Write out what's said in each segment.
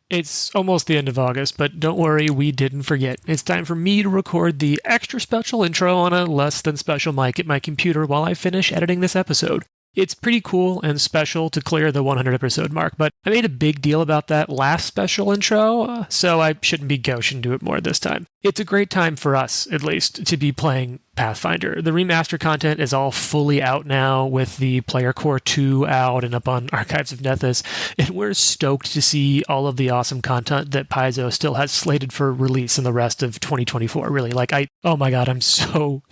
It's almost the end of August, but don't worry, we didn't forget. It's time for me to record the extra special intro on a less than special mic at my computer while I finish editing this episode. It's pretty cool and special to clear the 100 episode mark, but I made a big deal about that last special intro, so I shouldn't be gauche and do it more this time. It's a great time for us, at least, to be playing Pathfinder. The remaster content is all fully out now with the Player Core 2 out and up on Archives of Nethys, and we're stoked to see all of the awesome content that Paizo still has slated for release in the rest of 2024, really. Oh my god, I'm so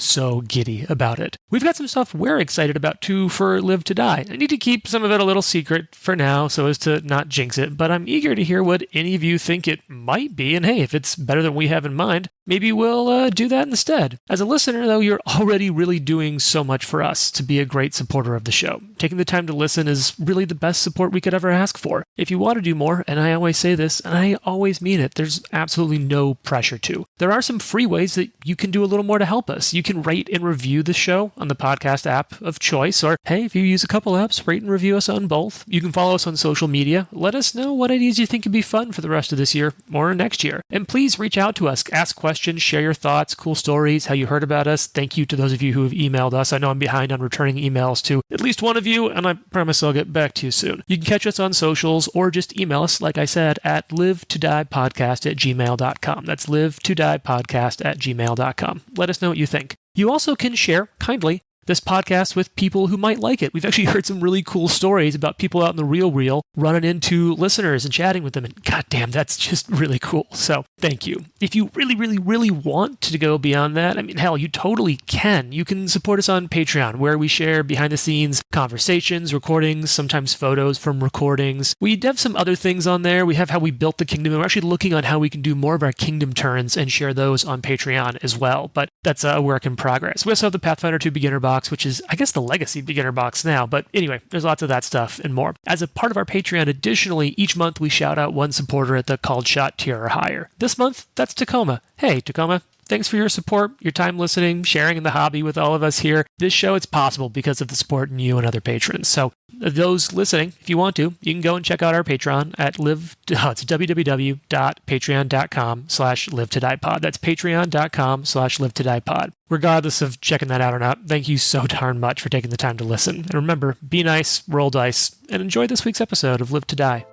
giddy about it. We've got some stuff we're excited about too for Live to Die. I need to keep some of it a little secret for now so as to not jinx it, but I'm eager to hear what any of you think it might be, and hey, if it's better than we have in mind, maybe we'll do that instead. As a listener, though, you're already really doing so much for us to be a great supporter of the show. Taking the time to listen is really the best support we could ever ask for. If you want to do more, and I always say this, and I always mean it, there's absolutely no pressure to. There are some free ways that you can do a little more to help us. You can rate and review the show on the podcast app of choice, or hey, if you use a couple apps, rate and review us on both. You can follow us on social media. Let us know what ideas you think could be fun for the rest of this year or next year. And please reach out to us, ask questions, share your thoughts, cool stories, how you heard about us. Thank you to those of you who have emailed us. I know I'm behind on returning emails to at least one of you, and I promise I'll get back to you soon. You can catch us on socials or just email us, like I said, at livetodiepodcast@gmail.com. That's livetodiepodcast@gmail.com. Let us know what you think. You also can share, kindly, this podcast with people who might like it. We've actually heard some really cool stories about people out in the real running into listeners and chatting with them, and goddamn, that's just really cool. So thank you. If you really want to go beyond that, I mean, hell, you totally can. You can support us on Patreon, where we share behind-the-scenes conversations, recordings, sometimes photos from recordings. We have some other things on there. We have how we built the kingdom, and we're actually looking on how we can do more of our kingdom turns and share those on Patreon as well, but that's a work in progress. We also have the Pathfinder 2 beginner box, which is, I guess, the legacy beginner box now. But anyway, there's lots of that stuff and more. As a part of our Patreon, additionally, each month we shout out one supporter at the called shot tier or higher. This month, that's Tacoma. Hey, Tacoma. Thanks for your support, your time listening, sharing in the hobby with all of us here. This show is possible because of the support in you and other patrons. So those listening, if you want to, you can go and check out our Patreon at it's www.patreon.com/livetodiepod. That's patreon.com/livetodiepod. Regardless of checking that out or not, thank you so darn much for taking the time to listen. And remember, be nice, roll dice, and enjoy this week's episode of Live to Die.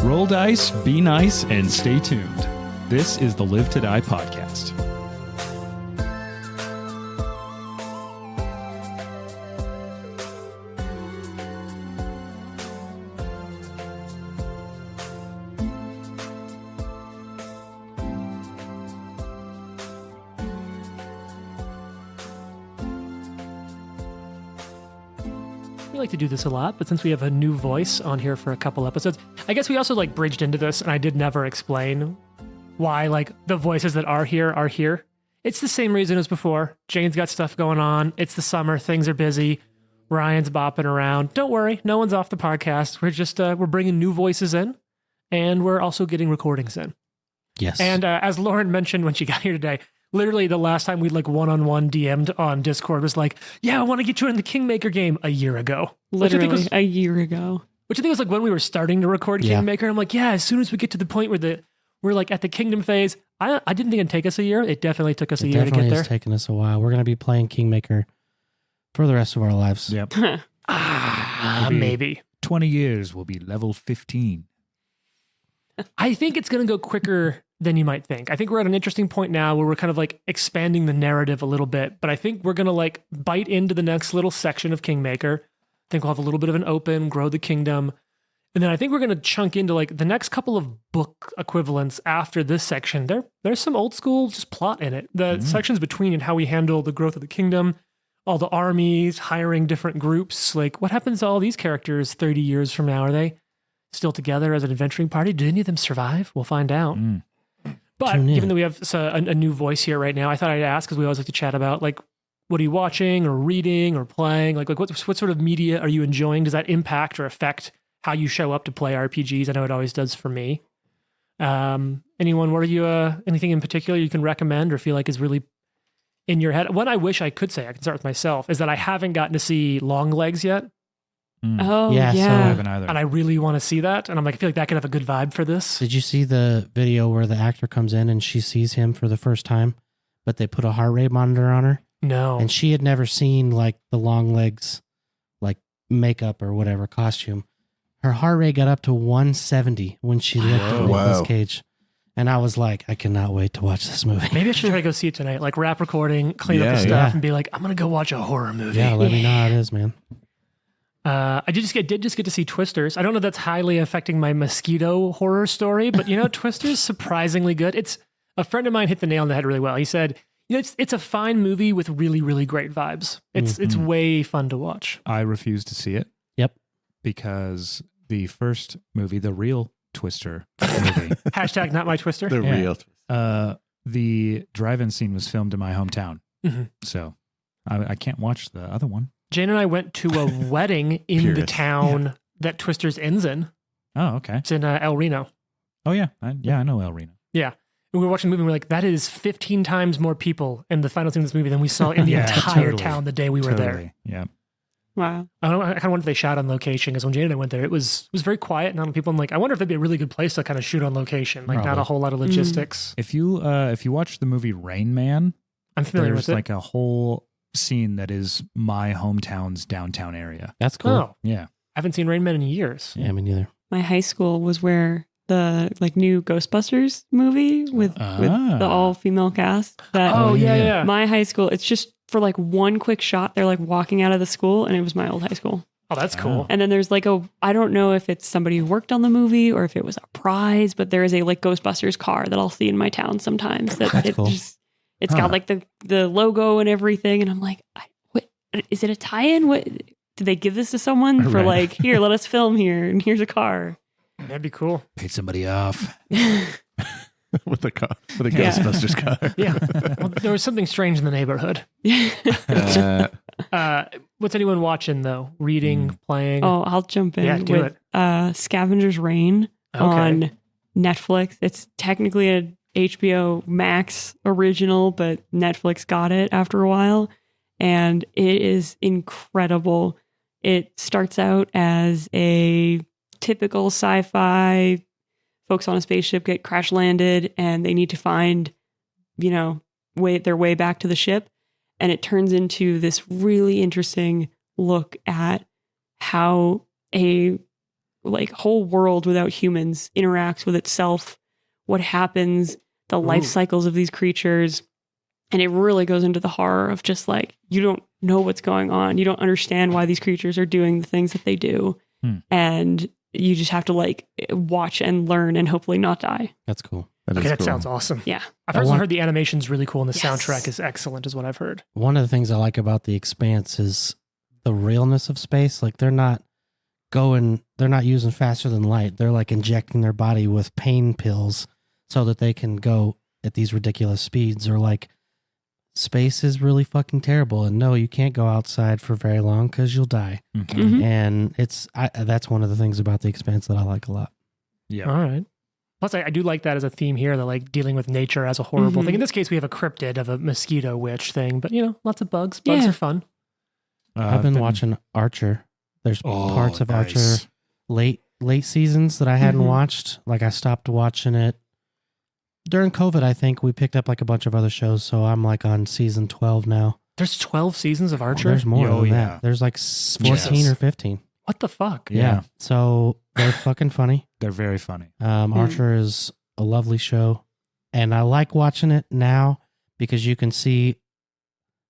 Roll dice, be nice, and stay tuned. This is the Live to Die podcast. We like to do this a lot, but since we have a new voice on here for a couple episodes, I guess we also bridged into this, and I did never explain why the voices that are here are here. It's the same reason as before. Jane's got stuff going on. It's the summer. Things are busy. Ryan's bopping around. Don't worry. No one's off the podcast. We're just, we're bringing new voices in, and we're also getting recordings in. Yes. And as Lauren mentioned when she got here today, literally the last time we'd one-on-one DM'd on Discord was yeah, I want to get you in the Kingmaker game a year ago. Literally a year ago. Which I think was when we were starting to record Kingmaker. I'm yeah, as soon as we get to the point where we're at the kingdom phase, I didn't think it'd take us a year. It definitely took us a year to get there. It's taken us a while. We're going to be playing Kingmaker for the rest of our lives. Yep. Maybe. 20 years will be level 15. I think it's going to go quicker than you might think. I think we're at an interesting point now where we're kind of expanding the narrative a little bit, but I think we're going to bite into the next little section of Kingmaker. I think we'll have a little bit of an open, grow the kingdom. And then I think we're going to chunk into the next couple of book equivalents after this section. There's some old school just plot in it. The sections between and how we handle the growth of the kingdom, all the armies, hiring different groups. What happens to all these characters 30 years from now? Are they still together as an adventuring party? Do any of them survive? We'll find out. But given that we have a new voice here right now, I thought I'd ask, because we always like to chat about, what are you watching or reading or playing? What sort of media are you enjoying? Does that impact or affect how you show up to play RPGs? I know it always does for me. And Anyone? What are you? Anything in particular you can recommend or feel like is really in your head? What I wish I could say, I can start with myself, is that I haven't gotten to see Long Legs yet. Oh, Yeah, yeah. so I haven't either. And I really want to see that. And I'm like, I feel like that could have a good vibe for this. Did you see the video where the actor comes in and she sees him for the first time, but they put a heart rate monitor on her? No. And she had never seen like the Long Legs, like makeup or whatever costume. Her heart rate got up to 170 when she looked at Nicolas Cage. And I was like, I cannot wait to watch this movie. Maybe I should try to go see it tonight. Like wrap recording, clean up the stuff, and be like, I'm going to go watch a horror movie. Yeah, let me know how it is, man. I did just get to see Twisters. I don't know if that's highly affecting my mosquito horror story, but Twisters surprisingly good. It's a friend of mine hit the nail on the head really well. He said, it's a fine movie with really, really great vibes. It's way fun to watch. I refuse to see it. Yep. Because the first movie, the real Twister movie. Hashtag not my Twister. The real. The drive-in scene was filmed in my hometown. Mm-hmm. So I can't watch the other one. Jane and I went to a wedding in the town that Twisters ends in. Oh, okay. It's in El Reno. Oh, yeah. I know El Reno. Yeah. And we were watching the movie and we're like, that is 15 times more people in the final scene of this movie than we saw in the entire town the day we were there. Yeah. Wow. I kind of wonder if they shot on location, because when Jane and I went there, it was very quiet and not a lot of people. I'm like, I wonder if that'd be a really good place to kind of shoot on location. Like, not a whole lot of logistics. If you watch the movie Rain Man, I'm familiar with it. There's like a whole scene that is my hometown's downtown area. That's cool. Oh, Yeah. I haven't seen Rain Man in years. Yeah, me neither. My high school was where the new Ghostbusters movie with the all-female cast. Yeah. My high school, it's just for like one quick shot. They're like walking out of the school, and it was my old high school. Oh, that's cool. And then there's like I don't know if it's somebody who worked on the movie or if it was a prize, but there is a like Ghostbusters car that I'll see in my town sometimes. That's cool. It's got like the logo and everything, and I'm like, what is it, a tie-in? What did they give this to someone for? Like, here, let us film here, and here's a car. That'd be cool. Paid somebody off. with a Ghostbusters car. Yeah. Well, there was something strange in the neighborhood. What's anyone watching though? Reading, playing? Oh, I'll jump in with Scavenger's Reign on Netflix. It's technically a HBO Max original, but Netflix got it after a while, and it is incredible. It starts out as a typical sci-fi, folks on a spaceship get crash landed and they need to find, their way back to the ship. And it turns into this really interesting look at how a whole world without humans interacts with itself, what happens, the life cycles of these creatures. And it really goes into the horror of just like, you don't know what's going on. You don't understand why these creatures are doing the things that they do. And you just have to watch and learn and hopefully not die. That's cool. That sounds awesome. Yeah. I've also heard the animation's really cool and the soundtrack is excellent, is what I've heard. One of the things I like about The Expanse is the realness of space. Like they're not using faster than light. They're like injecting their body with pain pills so that they can go at these ridiculous speeds, or like space is really fucking terrible. And no, you can't go outside for very long because you'll die. Mm-hmm. And that's one of the things about The Expanse that I like a lot. Yeah. All right. Plus, I do like that as a theme here, that like dealing with nature as a horrible thing. In this case, we have a cryptid of a mosquito witch thing, but lots of bugs. Bugs are fun. I've been watching Archer. There's parts of Archer late seasons that I hadn't watched. Like I stopped watching it during COVID. I think we picked up like a bunch of other shows, so I'm like on season 12 now. There's 12 seasons of Archer? There's more than that. There's like 14 or 15. What the fuck? Yeah. So they're fucking funny. They're very funny. Archer is a lovely show, and I like watching it now because you can see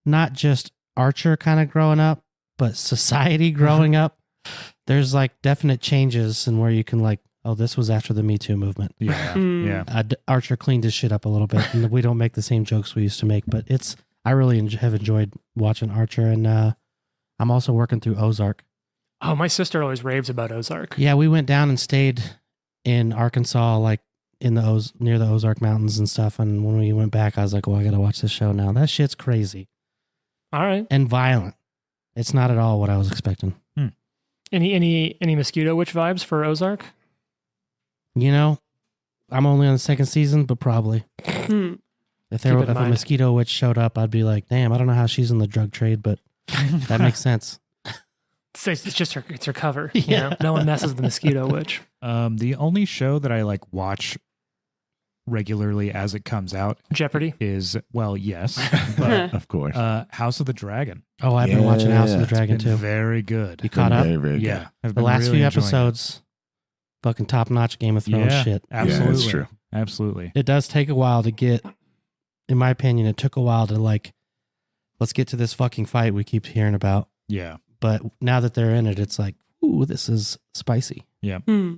not just Archer kind of growing up, but society growing up. There's like definite changes in where you can like, oh, this was after the Me Too movement. Yeah. Yeah. Archer cleaned his shit up a little bit, and we don't make the same jokes we used to make, but I really have enjoyed watching Archer, and I'm also working through Ozark. Oh, my sister always raves about Ozark. Yeah, we went down and stayed in Arkansas, like in near the Ozark Mountains and stuff. And when we went back, I was like, well, I got to watch this show now. That shit's crazy. All right. And violent. It's not at all what I was expecting. Any mosquito witch vibes for Ozark? I I'm only on the second season, but probably. Hmm. If a mosquito witch showed up, I'd be like, damn, I don't know how she's in the drug trade, but that makes sense. It's just her cover. You know? No one messes with the mosquito witch. The only show that I like watch regularly as it comes out Jeopardy is, well, yes, but Of course. House of the Dragon. Oh, I've been watching House of the Dragon It's been too. very good. You caught up? Very, very Yeah, good. I've The been last really few enjoying it. episodes, fucking top notch Game of Thrones shit. Absolutely. Yeah, it's true. Absolutely. It does take a while to get, in my opinion, it took a while to like, let's get to this fucking fight we keep hearing about. Yeah. But now that they're in it, it's like, ooh, this is spicy. Hmm.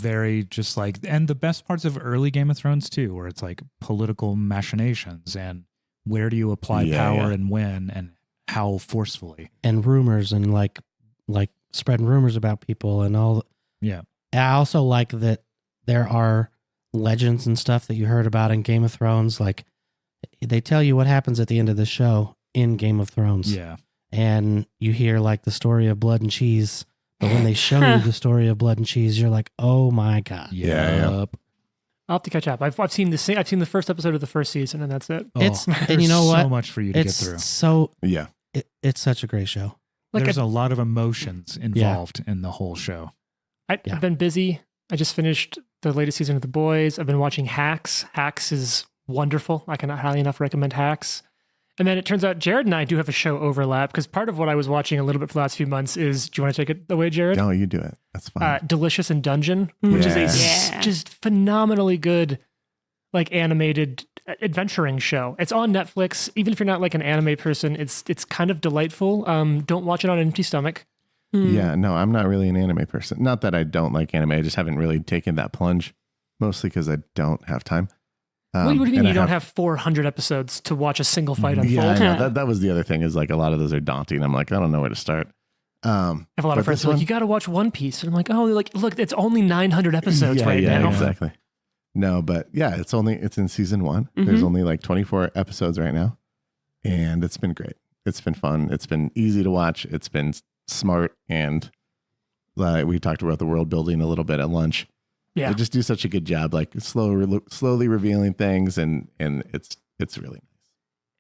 Very just like, and the best parts of early Game of Thrones too, where it's like political machinations and where do you apply power and when and how forcefully. And rumors and like spreading rumors about people and all. Yeah. I also like that there are legends and stuff that you heard about in Game of Thrones. Like they tell you what happens at the end of the show in Game of Thrones. Yeah. And you hear like the story of blood and cheese. But when they show you the story of blood and cheese, you're like, oh my God. Yeah. Yup. I'll have to catch up. I've seen I've seen the first episode of the first season, and that's it. It's and there's you know what? so much for you to get through. So Yeah. it's such a great show. Like There's a lot of emotions involved in the whole show. I've been busy. I just finished the latest season of The Boys. I've been watching Hacks. Hacks is wonderful. I cannot highly enough recommend Hacks. And then it turns out Jared and I do have a show overlap because part of what I was watching a little bit for the last few months is, do you want to take it away, Jared? No, you do it. That's fine. Delicious in Dungeon, which is a just phenomenally good, like animated adventuring show. It's on Netflix. Even if you're not like an anime person, it's kind of delightful. Don't watch it on an empty stomach. Yeah, no, I'm not really an anime person. Not that I don't like anime. I just haven't really taken that plunge, mostly because I don't have time. What do you mean you don't have 400 episodes to watch a single fight unfold? Yeah, I know. That was the other thing is like a lot of those are daunting. I'm like, I don't know where to start. I have a lot of friends who are like, you got to watch One Piece. And I'm like, oh, like, look, it's only 900 episodes now. Exactly. No, but yeah, it's in season 1. Mm-hmm. There's only like 24 episodes right now. And it's been great. It's been fun. It's been easy to watch. It's been smart. And we talked about the world building a little bit at lunch. Yeah. They just do such a good job, like slowly revealing things. And it's really nice.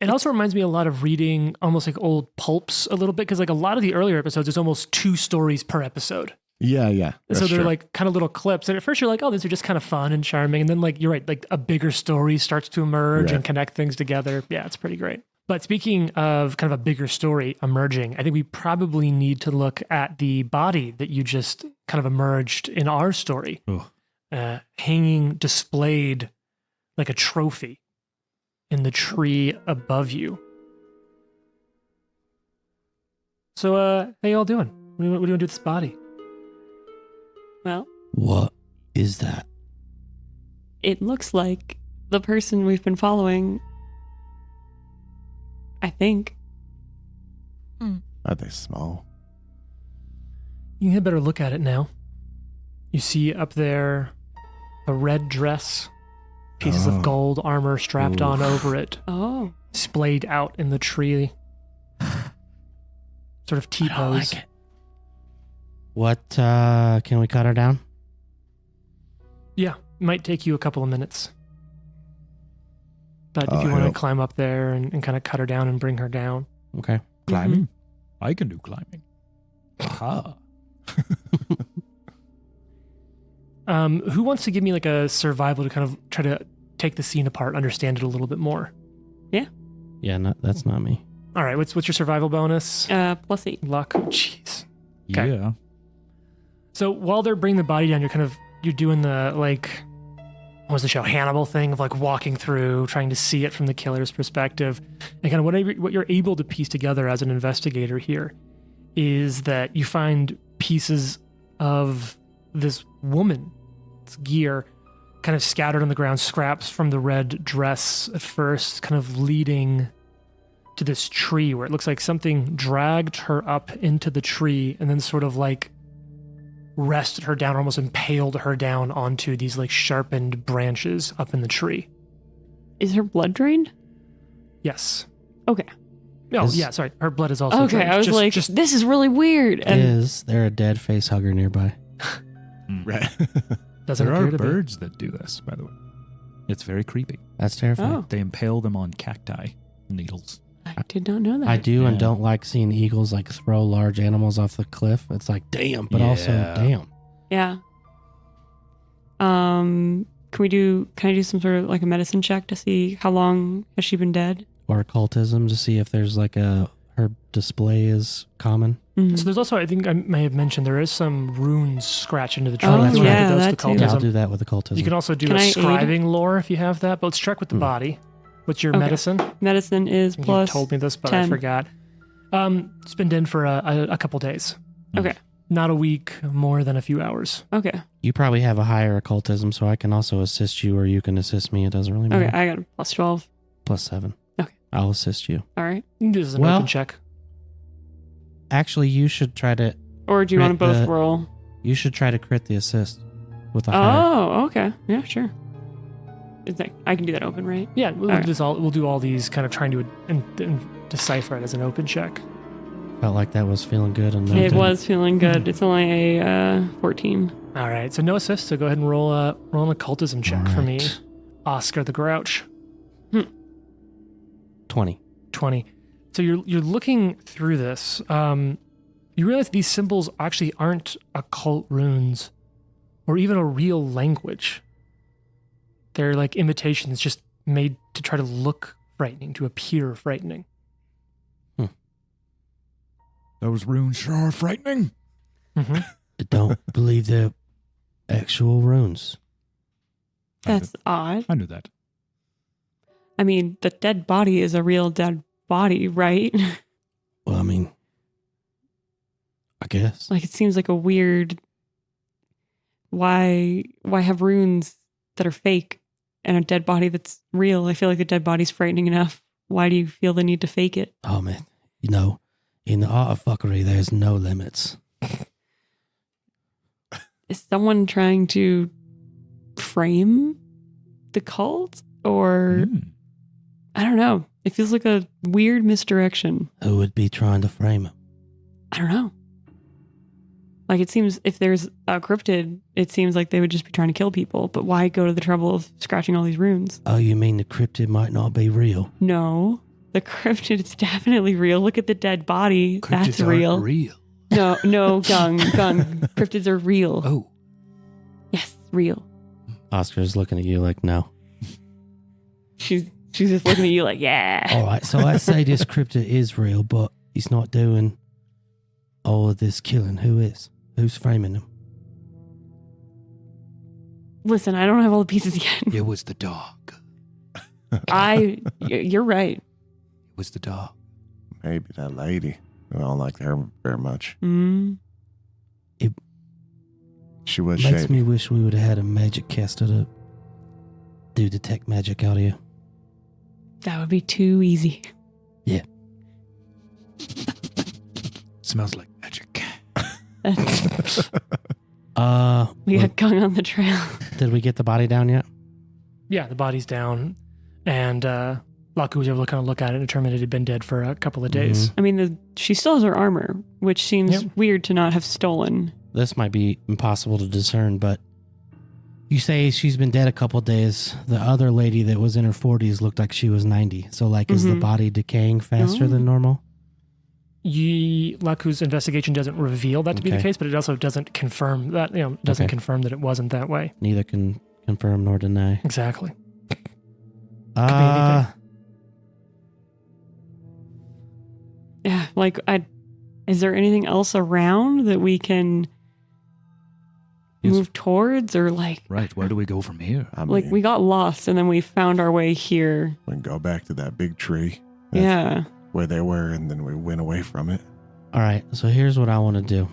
It also reminds me a lot of reading almost like old pulps a little bit. Cause like a lot of the earlier episodes, there's almost 2 stories per episode. Yeah. So they're like kind of little clips. And at first you're like, oh, these are just kind of fun and charming. And then like, you're right, like a bigger story starts to emerge and connect things together. Yeah, it's pretty great. But speaking of kind of a bigger story emerging, I think we probably need to look at the body that you just kind of emerged in our story. Hanging, displayed like a trophy in the tree above you. So, how y'all doing? What do you want to do with this body? Well, what is that? it looks like the person we've been following. I think. Are they small? You can get a better look at it now. You see up there a red dress, pieces of gold armor strapped on over it, Oh. splayed out in the tree. Sort of T-pose. I don't like it. What, can we cut her down? Yeah, might take you a couple of minutes. But if you want to climb up there and kind of cut her down and bring her down. Okay. Climbing? I can do climbing. Aha. Who wants to give me like a survival to kind of try to take the scene apart, understand it a little bit more? Yeah, that's not me. All right, what's your survival bonus? +8. Luck. Oh, jeez. Okay. Yeah. So while they're bringing the body down, you're doing the like, what was the show, Hannibal thing of like walking through, trying to see it from the killer's perspective, and kind of what you're able to piece together as an investigator here is that you find pieces of this woman's gear kind of scattered on the ground, scraps from the red dress at first, kind of leading to this tree where it looks like something dragged her up into the tree and then sort of like rested her down, almost impaled her down onto these like sharpened branches up in the tree. Is her blood drained? Yes. Okay. Oh, yeah, sorry. Her blood is also Okay, drained. I was this is really weird. And Is there a dead face hugger nearby? Right. Doesn't there appear are to birds that do this, by the way. It's very creepy. That's terrifying. Oh. They impale them on cacti needles. I did not know that. I do and Yeah. don't like seeing eagles like throw large animals off the cliff. It's like, damn, but also Yeah. damn. Yeah. Can I do some sort of like a medicine check to see how long has she been dead? Or occultism to see if there's like her display is common. Mm-hmm. So there's also, I think I may have mentioned, there is some runes scratched into the tree. Oh, If you wanna yeah, do those that with too. Yeah, I'll occultism. do that with occultism. You can also do Can a I aid? scribing lore if you have that, but let's check with the body. What's your Okay. medicine? Medicine is You plus. told me this, but 10. I forgot. It's been dead for a couple days. Okay. Not a week, more than a few hours. Okay. You probably have a higher occultism, so I can also assist you or you can assist me. It doesn't really matter. Okay. I got a plus 12. Plus 7. Okay. I'll assist you. All right. You can do this as an Well- open check. Actually, you should try to Or do you want to Crit both the- roll? crit the assist with a higher. Oh, okay. Yeah, sure. Is that, I can do that open, right? Yeah, we'll, Okay. we'll do all these kind of trying to decipher it as an open check. Felt like that was feeling good. And It was feeling good. It's only a 14. All right, so no assist, so go ahead and roll an occultism check for me. Alright. Oscar the Grouch. 20. 20. So you're looking through this. You realize these symbols actually aren't occult runes or even a real language. They're like imitations just made to try to look frightening, to appear frightening. Those runes sure are frightening. Mm-hmm. I don't believe they're actual runes. That's odd. I knew that. I mean, the dead body is a real dead body, right? Well, I mean, I guess. Like, it seems like a weird. Why have runes that are fake and a dead body that's real? I feel like a dead body's frightening enough. Why do you feel the need to fake it? Oh, man. You know, in the art of fuckery, there's no limits. Is someone trying to frame the cult? Or, I don't know. It feels like a weird misdirection. Who would be trying to frame it? I don't know. Like, it seems if there's a cryptid, it seems like they would just be trying to kill people. But why go to the trouble of scratching all these runes? Oh, you mean the cryptid might not be real? No, the cryptid is definitely real. Look at the dead body. That's Cryptids real. aren't real. No, gung. Cryptids are real. Oh. Yes, real. Oscar's looking at you like, no. She's just looking at you like, yeah. All right, so I say this cryptid is real, but he's not doing all of this killing. Who is? Who's framing him? Listen, I don't have all the pieces yet. It was the dog. You're right. It was the dog. Maybe that lady. I don't like her very much. Mm. She was Makes shady. me wish we would have had a magic caster to do detect magic out here. That would be too easy. Smells like magic. We got gung on the trail. Did we get the body down yet? Yeah, the body's down, and Laku was able to kind of look at it and determine it had been dead for a couple of days. I mean, she still has her armor, which seems Yep. weird to not have stolen. This might be impossible to discern, but you say she's been dead a couple days. The other lady that was in her 40s looked like she was 90. So, like, is the Mhm. body decaying faster Oh. than normal? Laku's investigation doesn't reveal that to be the Okay. case, but it also doesn't confirm that. Doesn't Okay. confirm that it wasn't that way. Neither can confirm nor deny. Exactly. Uh, Yeah, like, is there anything else around that we can Yes. move towards, or like, Right, where do we go from here? I mean, like we got lost and then we found our way here? we can go back to that big tree. That's Yeah. where they were, and then we went away from it. all right, so here's what I want to do.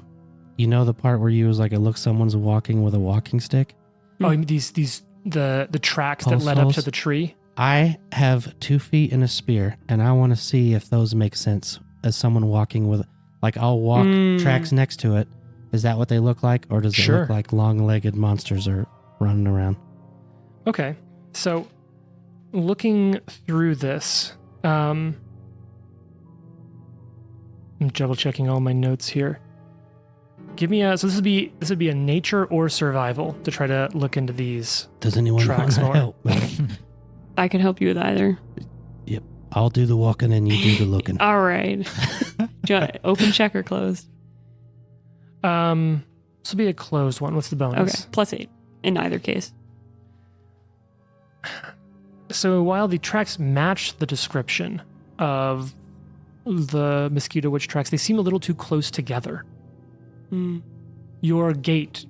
You know the part where you was like, it looks someone's walking with a walking stick? Oh, you mean the tracks that Pulse led up to holes? the tree. I have 2 feet and a spear, and I want to see if those make sense as someone walking with, like, I'll walk tracks next to it. Is that what they look like? Or does it Sure. look like long-legged monsters are running around? Okay, so looking through this, I'm double checking all my notes here. Give me a. So this would be a nature or survival to try to look into these. Does anyone want tracks to more. help? I could help you with either. Yep. I'll do the walking and you do the looking. All right. Do you want open check or closed? This will be a closed one. What's the bonus? Okay, +8 in either case. So while the tracks match the description of the mosquito witch tracks, they seem a little too close together. Your gate,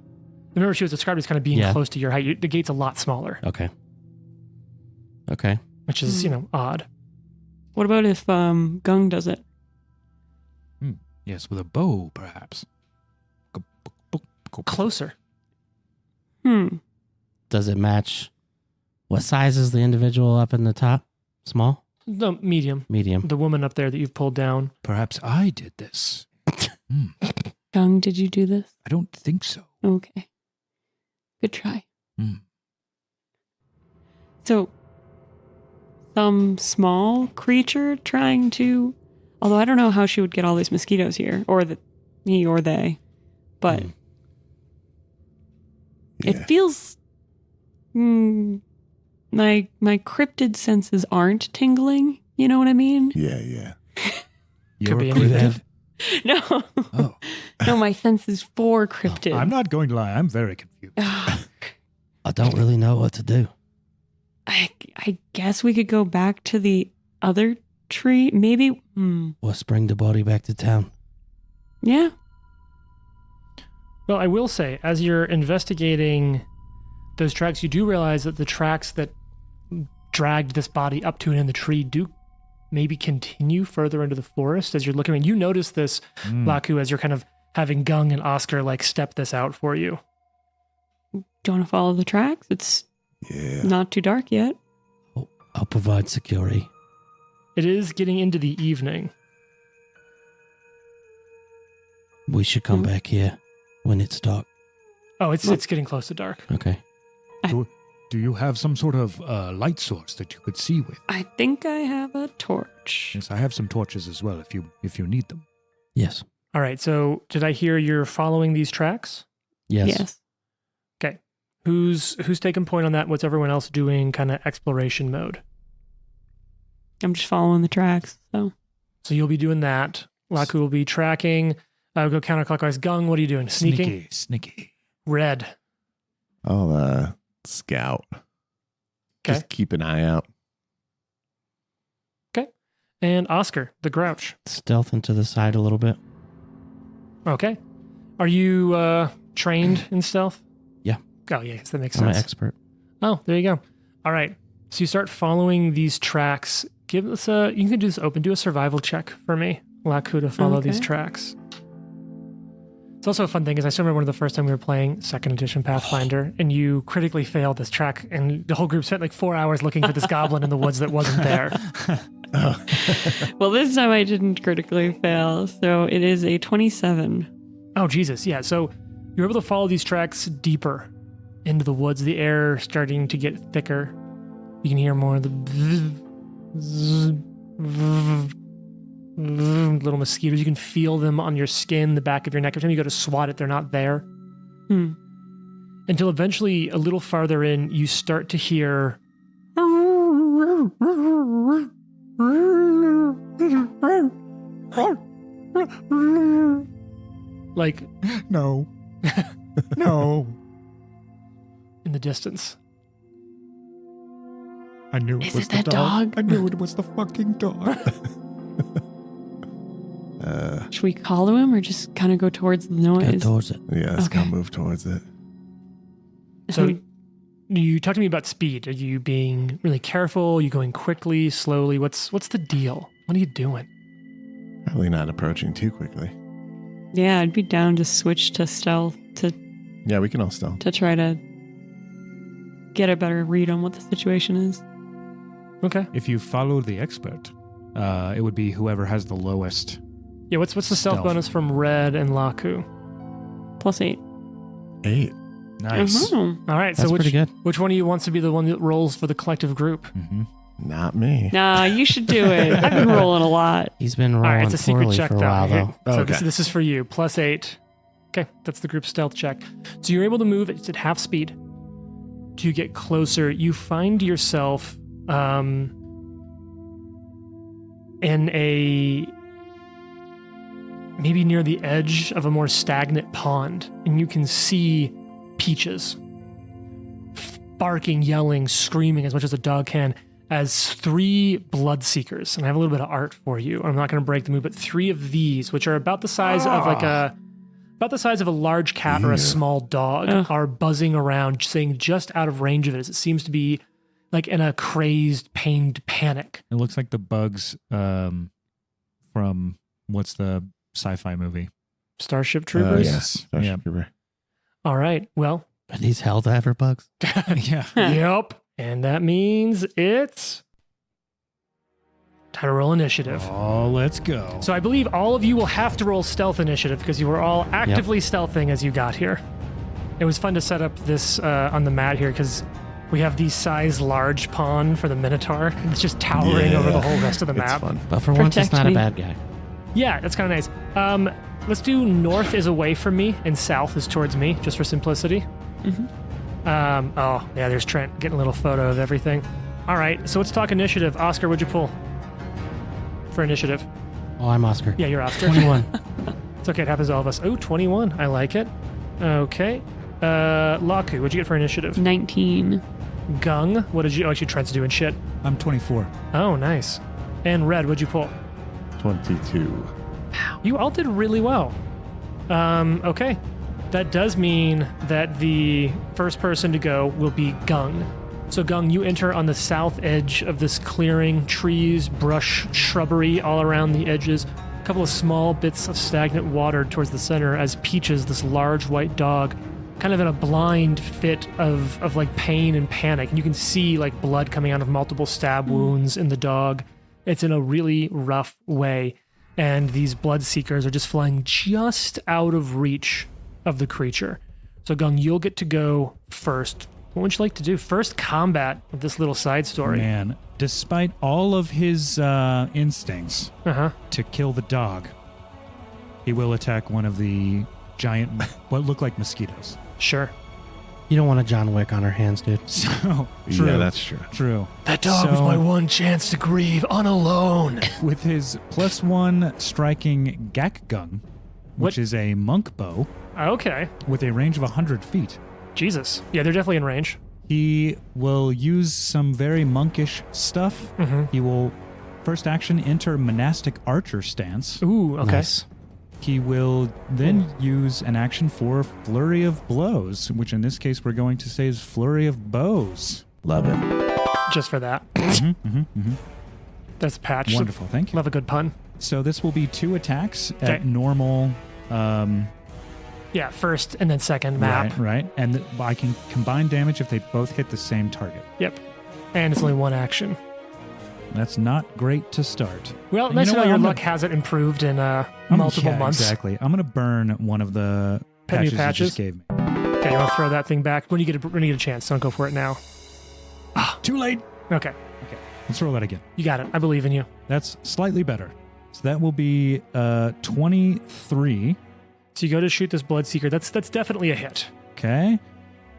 remember she was described as kind of being close to your height. The gate's a lot smaller. Okay. Which is, odd. What about if Gung does it? Yes, with a bow, perhaps. Closer. Does it match? What size is the individual up in the top? Small? No, medium. Medium. The woman up there that you've pulled down. Perhaps I did this. Gung, did you do this? I don't think so. Okay. Good try. So, some small creature trying to... Although I don't know how she would get all these mosquitoes here. Or he or they. But... It feels... My cryptid senses aren't tingling. You know what I mean? Yeah. Could be You're anything. No. Oh. No, my senses for cryptid. I'm not going to lie. I'm very confused. I don't really know what to do. I guess we could go back to the other tree. Maybe. Let's bring the body back to town. Yeah. Well, I will say, as you're investigating those tracks, you do realize that the tracks that dragged this body up to and in the tree do maybe continue further into the forest as you're looking. And you notice this, Laku, as you're kind of having Gung and Oscar step this out for you. Do you want to follow the tracks? It's not too dark yet. I'll provide security. It is getting into the evening. We should come back here when it's dark. Oh, it's getting close to dark. Okay. Do you have some sort of light source that you could see with? I think I have a torch. Yes, I have some torches as well if you need them. Yes. All right, so did I hear you're following these tracks? Yes. Okay. Who's taking point on that? What's everyone else doing kind of exploration mode? I'm just following the tracks. So you'll be doing that. Laku will be tracking. I'll go counterclockwise. Gung, what are you doing? Sneaking? Sneaky. Red. I'll scout. Okay. Just keep an eye out. Okay. And Oscar, the Grouch. Stealth into the side a little bit. Okay. Are you trained in stealth? Yeah. Oh, yeah, that makes I'm sense. an expert. Oh, there you go. All right. So you start following these tracks. Give us you can do this open. Do a survival check for me, Laku, to follow these tracks. It's also a fun thing is I still remember one of the first time we were playing 2nd edition Pathfinder and you critically failed this track and the whole group spent 4 hours looking for this goblin in the woods that wasn't there. Well, this time I didn't critically fail, so it is a 27. Oh, Jesus. Yeah. So you're able to follow these tracks deeper into the woods, the air starting to get thicker. You can hear more of the little mosquitoes. You can feel them on your skin, the back of your neck. Every time you go to swat it, they're not there. Until eventually, a little farther in, you start to hear No. No. in the distance. I knew it Is was it the that dog. dog? I knew it was the fucking dog. Should we call to him or just kind of go towards the Go noise? towards it. Yeah, let's go Okay. move towards it. So you talk to me about speed. Are you being really careful? Are you going quickly, slowly? What's the deal? What are you doing? Probably not approaching too quickly. Yeah, I'd be down to switch to stealth Yeah, we can all stealth. to try to get a better read on what the situation is. Okay. If you follow the expert, it would be whoever has the lowest. Yeah, what's the stealth bonus from Red and Laku? +8. 8. Nice. Mhm. All right, That's so pretty good. which one of you wants to be the one that rolls for the collective group? Mm-hmm. Not me. Nah, you should do it. I've been rolling a lot. He's been All right, rolling it's a secret poorly check for a though. while, Here- though. So Okay. this is for you. +8. Okay, that's the group stealth check. So you're able to move. It's at half speed. To get closer, you find yourself in a maybe near the edge of a more stagnant pond, and you can see Peaches barking, yelling, screaming as much as a dog can, as 3 bloodseekers. And I have a little bit of art for you. I'm not going to break the move, but 3 of these, which are about the size of a large cat or a small dog, are buzzing around, saying just out of range of it, as it seems to be like in a crazed, pained panic. It looks like the bugs from what's the sci-fi movie? Starship Troopers? Yes. Starship Trooper. All right. Well. Are these Helldiver bugs? Yeah. Yep. And that means it's time to roll initiative. Oh, let's go. So I believe all of you will have to roll stealth initiative because you were all actively stealthing as you got here. It was fun to set up this on the mat here because we have the size large pond for the Minotaur. It's just towering over the whole rest of the map. Fun. But for once, it's not a bad guy. Yeah, that's kind of nice. Let's do north is away from me and south is towards me, just for simplicity. Oh, yeah, there's Trent getting a little photo of everything. All right, so let's talk initiative. Oscar, what'd you pull for initiative? Oh, I'm Oscar. Yeah, you're Oscar. 21. It's okay, it happens to all of us. Oh, 21. I like it. Okay. Laku, what'd you get for initiative? 19. Gung, what did you... Oh, actually, Trent's doing shit. I'm 24. Oh, nice. And Red, what'd you pull? 22. You all did really well. Okay. That does mean that the first person to go will be Gung. So Gung, you enter on the south edge of this clearing, trees, brush, shrubbery all around the edges, a couple of small bits of stagnant water towards the center as Peaches, this large white dog, kind of in a blind fit of like pain and panic. And you can see like blood coming out of multiple stab wounds in the dog. It's in a really rough way. And these blood seekers are just flying just out of reach of the creature. So Gung, you'll get to go first. What would you like to do? First combat of this little side story. Man, despite all of his instincts to kill the dog, he will attack one of the giant, what look like mosquitoes. Sure. You don't want a John Wick on our hands, dude. So, true. Yeah, that's true. True. That dog was my one chance to grieve unalone. With his +1 striking Gak Gung, which is a monk bow. Okay. With a range of 100 feet. Jesus. Yeah, they're definitely in range. He will use some very monkish stuff. He will, first action, enter monastic archer stance. Ooh, okay. Nice. He will then use an action for Flurry of Blows, which in this case we're going to say is Flurry of Bows. Love it. Just for that. That's a patch. Wonderful, thank you. Love a good pun. So this will be 2 attacks at normal... yeah, first and then second map. Right. And I can combine damage if they both hit the same target. Yep. And it's only one action. That's not great to start. Well, nice to know your luck hasn't improved in multiple months. Exactly. I'm going to burn one of the patches you just gave me. Okay, you want to throw that thing back? When you get a chance, don't go for it now. Too late. Okay. Let's roll that again. You got it. I believe in you. That's slightly better. So that will be 23. So you go to shoot this Bloodseeker. That's definitely a hit. Okay.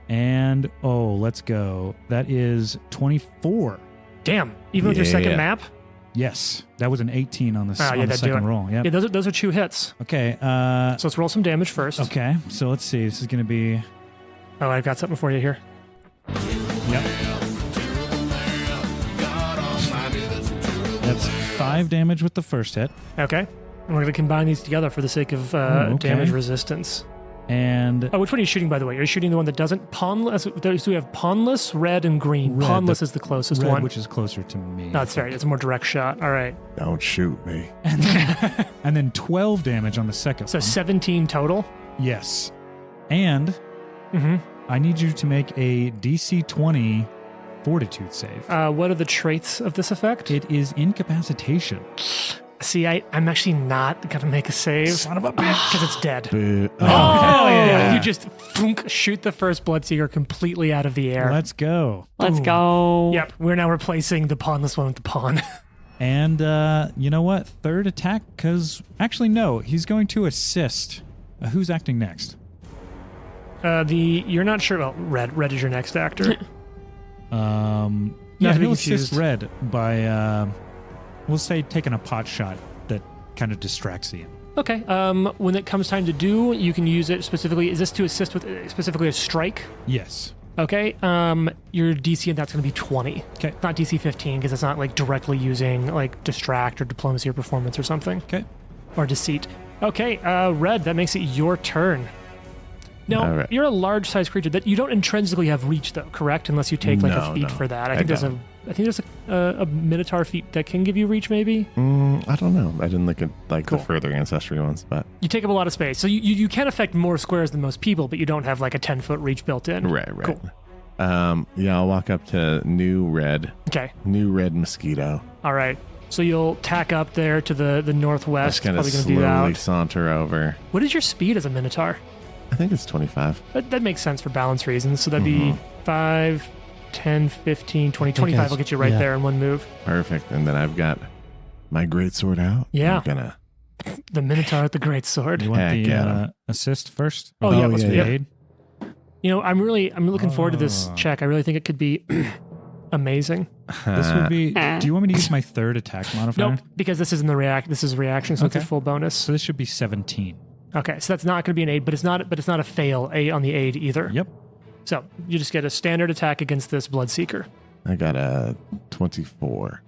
And, let's go. That is 24. Damn. Even with your second map? Yes. That was an 18 on the, on the second roll. Yep. Yeah, those are 2 hits. Okay. So let's roll some damage first. Okay. So let's see. This is going to be... Oh, I've got something for you here. Yep. That's 5 damage with the first hit. Okay. And we're going to combine these together for the sake of damage resistance. And which one are you shooting, by the way? Are you shooting the one that doesn't pawnless? So we have pawnless, red, and green. Red, pawnless is the closest one. Which is closer to me. No, it's fair. It's a more direct shot. All right. Don't shoot me. And then 12 damage on the second so one. 17 total? Yes. And I need you to make a DC 20 fortitude save. What are the traits of this effect? It is incapacitation. See, I'm actually not going to make a save. Son of a bitch. Because it's dead. Oh, hell yeah. You just shoot the first Bloodseeker completely out of the air. Let's go. Let's go. Yep, we're now replacing the pawnless one with the pawn. And you know what? Third attack, because... Actually, no. He's going to assist Who's acting next? You're not sure. Well, Red is your next actor. Yeah, he'll assist Red by, we'll say, taking a pot shot that kind of distracts him. Okay. When it comes time to do, you can use it specifically. Is this to assist with specifically a strike? Yes. Okay. Your DC and that's going to be 20. Okay. Not DC 15 because it's not like directly using like distract or diplomacy or performance or something. Okay. Or deceit. Okay. Red, that makes it your turn. Now, You're a large-sized creature that you don't intrinsically have reach, though, correct? Unless you take a feat for that. I think there's a Minotaur feat that can give you reach, maybe. I don't know. I didn't look at the further ancestry ones, but you take up a lot of space, so you can affect more squares than most people, but you don't have like a 10-foot reach built in. Right. Cool. I'll walk up to New Red. Okay. New Red Mosquito. All right. So you'll tack up there to the northwest. Just kind of slowly saunter over. What is your speed as a Minotaur? I think it's 25. That makes sense for balance reasons. So that'd be 5, 10, 15, 20, 25 will get you right there in one move. Perfect. And then I've got my great-sword out. Yeah. I'm gonna... The Minotaur with the great sword. You want the assist first? Let's be aid? You know, I'm looking forward to this check. I really think it could be amazing. This would be... Do you want me to use my third attack modifier? Nope, because this isn't this is reaction, so it's a full bonus. So this should be 17. Okay, so that's not going to be an aid, but it's not a fail on the aid either. Yep. So you just get a standard attack against this Bloodseeker. I got a 24.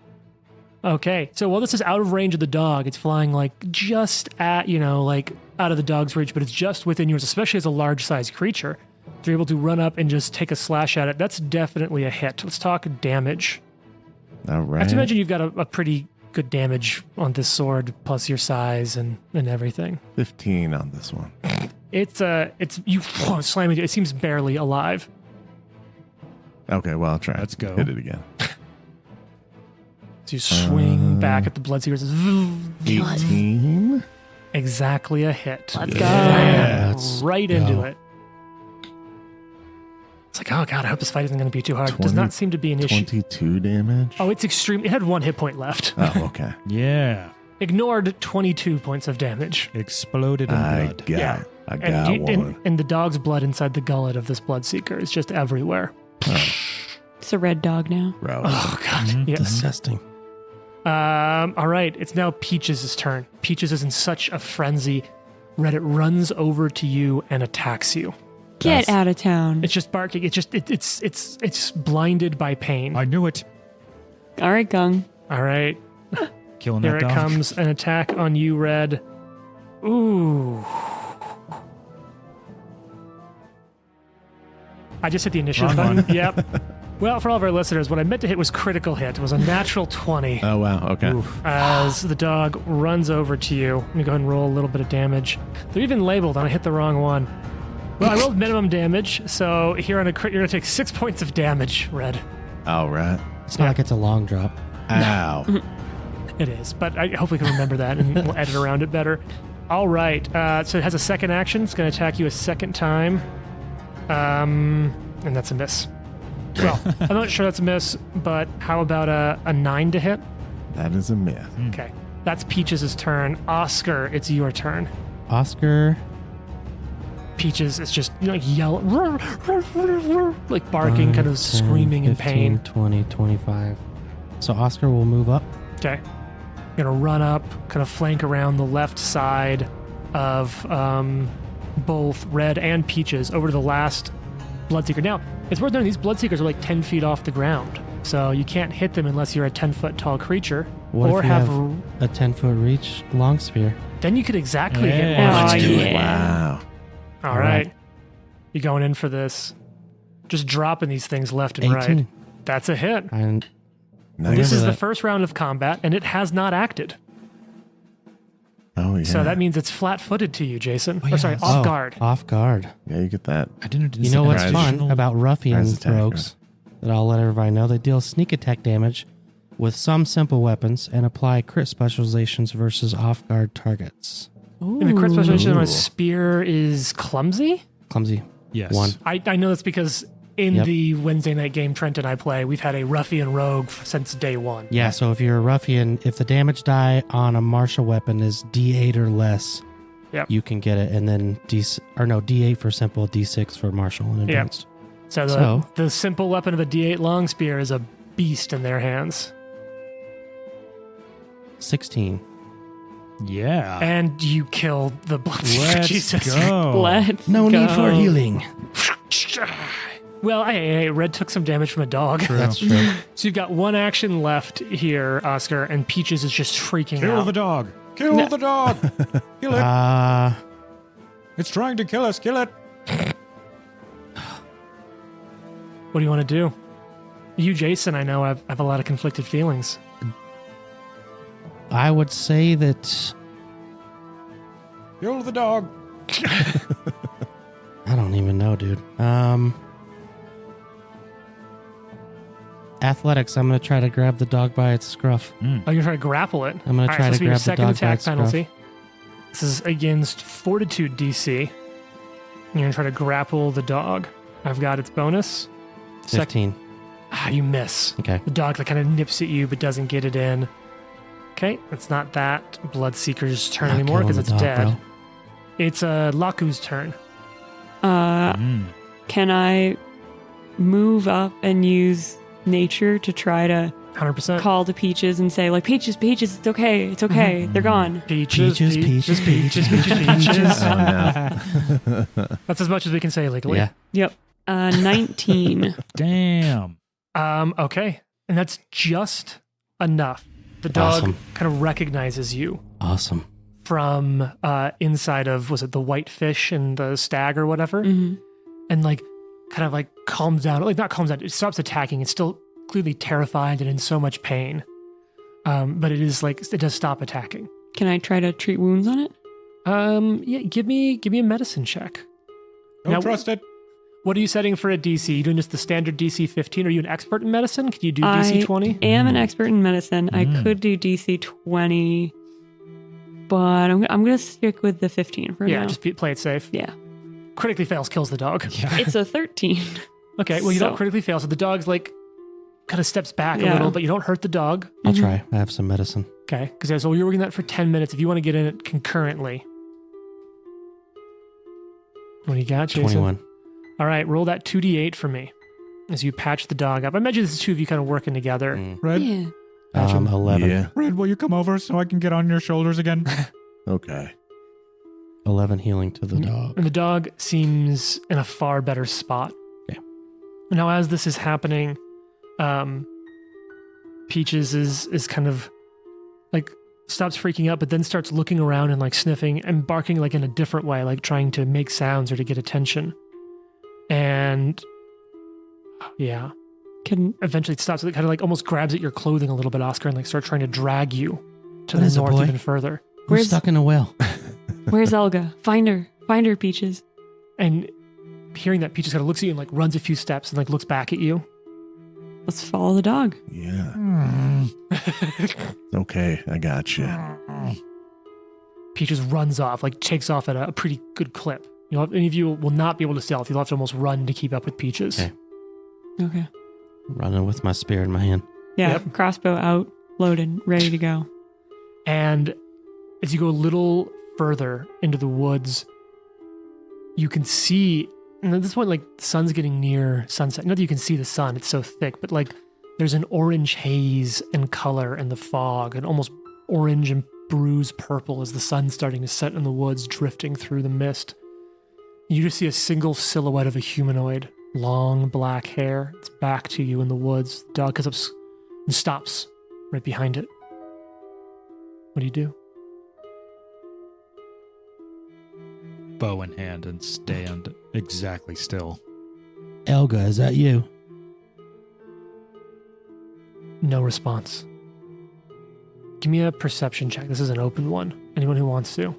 Okay, so while this is out of range of the dog, it's flying like just at, like out of the dog's reach, but it's just within yours, especially as a large-sized creature. You're able to run up and just take a slash at it. That's definitely a hit. Let's talk damage. All right. I have to imagine you've got a pretty good damage on this sword, plus your size and everything. 15 on this one. It's you slamming it. It seems barely alive. Okay, well I'll try. Let's go. Hit it again. So you swing back at the Bloodseekers. 18. Exactly a hit. Let's go. Right into it. It's like, oh god, I hope this fight isn't going to be too hard. Does not seem to be an issue. 22 damage. Oh, it's extreme. It had 1 hit point left. Oh, okay. Yeah. Ignored 22 points of damage. Exploded in blood. I got one. And the dog's blood inside the gullet of this Bloodseeker is just everywhere. It's a red dog now. Gross. Oh god, yes. Disgusting. All right, it's now Peaches' turn. Peaches is in such a frenzy. Reddit runs over to you and attacks you. Get out of town. It's just barking. It's blinded by pain. I knew it. All right, Gung. All right. Killing Here that dog. it comes, an attack on you, Red. Ooh. I just hit the initiative button. Yep. Well, for all of our listeners, what I meant to hit was critical hit. It was a natural 20. Oh, wow. Okay. As the dog runs over to you. Let me go ahead and roll a little bit of damage. They're even labeled, and I hit the wrong one. Well, I rolled minimum damage, so here on a crit, you're going to take 6 points of damage, Red. All right. It's not like it's a long drop. Ow. It is, but I hope we can remember that and we'll edit around it better. All right, so it has a second action. It's going to attack you a second time. And that's a miss. Well, I'm not sure that's a miss, but how about a 9 to hit? That is a miss. Okay, that's Peaches' turn. Oscar, it's your turn. Oscar. Peaches is just yelling, like barking, 5, kind of 10, screaming 15, in pain. 20, 25. So Oscar will move up. Okay. Gonna run up, kind of flank around the left side of both Red and Peaches over to the last Bloodseeker. Now, it's worth noting these Bloodseekers are like 10 feet off the ground, so you can't hit them unless you're a 10-foot tall creature. What or if you have a 10-foot reach long spear? Then you could exactly hit Yeah. one. Let's do it. Wow. All right. You going in for this? Just dropping these things left and 18. right. That's a hit. And Nice. This is the that. first round of combat, and it has not acted. Oh, yeah. So that means it's flat-footed to you, Jason. Or sorry, off guard. Off guard. Yeah, you get that. I didn't. You know what's Surprise. fun about ruffian Surprise attack, rogues that I'll let everybody know? They deal sneak attack damage with some simple weapons and apply crit specializations versus off-guard targets. And the crit specialization on a spear is clumsy? Clumsy. Yes. 1. I know that's because in the Wednesday night game Trent and I play, we've had a ruffian rogue since day one. Yeah, so if you're a ruffian, if the damage die on a martial weapon is D8 or less, you can get it, and then D8 for simple, D6 for martial and advanced. So the simple weapon of a D8 long spear is a beast in their hands. 16. Yeah. And you kill the bloodseeker. Let's Jesus. go. No need for healing. Well, hey, Red took some damage from a dog. True. That's true. So you've got one action left here, Oscar, and Peaches is just freaking Kill out. the dog. Kill the dog. Kill it. It's trying to kill us. Kill it. What do you want to do? You, Jason, I know have a lot of conflicted feelings. I would say that Kill the dog. I don't even know, dude. Athletics. I'm going to try to grab the dog by its scruff. Oh, you're trying to grapple it? I'm going to try to grab the dog by attack its scruff. penalty. This is against Fortitude DC. And you're going to try to grapple the dog. I've got its bonus. 15. You miss. Okay. The dog kind of nips at you but doesn't get it in. Okay, it's not that Bloodseeker's turn Not anymore because killing it's the dog, dead. bro. It's Laku's turn. Can I move up and use nature to try to 100%. call to Peaches and say, like, Peaches, it's okay. It's okay. They're gone. Peaches. Oh, no. That's as much as we can say legally. Yeah. Yep. 19. Damn. Okay. And that's just enough. The dog Awesome. kind of recognizes you Awesome. from inside of, was it the white fish and the stag or whatever? hmm And kind of calms down. Not calms down. It stops attacking. It's still clearly terrified and in so much pain. But it is it does stop attacking. Can I try to treat wounds on it? Yeah, give me a medicine check. Don't Now, trust it. What are you setting for a DC? You doing just the standard DC 15? Are you an expert in medicine? Can you do DC 20? I am an expert in medicine. I could do DC 20, but I'm going to stick with the 15 for now. Just play it safe. Yeah. Critically fails, kills the dog. Yeah. It's a 13. Okay, well, you don't So- critically fail, so the dog's kind of steps back a Yeah. little, but you don't hurt the dog. I'll try. I have some medicine. Okay, because you're working that for 10 minutes. If you want to get in it concurrently. What do you got, Jason? 21. All right, roll that 2d8 for me as you patch the dog up. I imagine this is two of you kind of working together. Red, Yeah. 11. Yeah. Red, will you come over so I can get on your shoulders again? Okay. 11 healing to the dog. And the dog seems in a far better spot. Yeah. Now, as this is happening, Peaches is kind of stops freaking out, but then starts looking around and sniffing and barking in a different way, trying to make sounds or to get attention. And yeah, eventually it stops. It kind of almost grabs at your clothing a little bit, Oscar, and starts trying to drag you to What the is it, north boy? even further. Who's stuck in a well? Where's Elga? Find her, Peaches. And hearing that, Peaches kind of looks at you and runs a few steps and looks back at you. Let's follow the dog. Yeah. Okay, I got you. Peaches runs off, takes off at a pretty good clip. Any of you will not be able to stealth. You'll have to almost run to keep up with Peaches. Okay. Okay. Running with my spear in my hand. Yeah. Yep. Crossbow out, loaded, ready to go. And as you go a little further into the woods, you can see, and at this point, the sun's getting near sunset. Not that you can see the sun, it's so thick, but there's an orange haze and color in the fog, and almost orange and bruised purple as the sun's starting to set in the woods, drifting through the mist. You just see a single silhouette of a humanoid, long black hair. It's back to you in the woods. The dog comes up and stops right behind it. What do you do? Bow in hand and stand exactly still. Elga, is that you? No response. Give me a perception check. This is an open one. Anyone who wants to.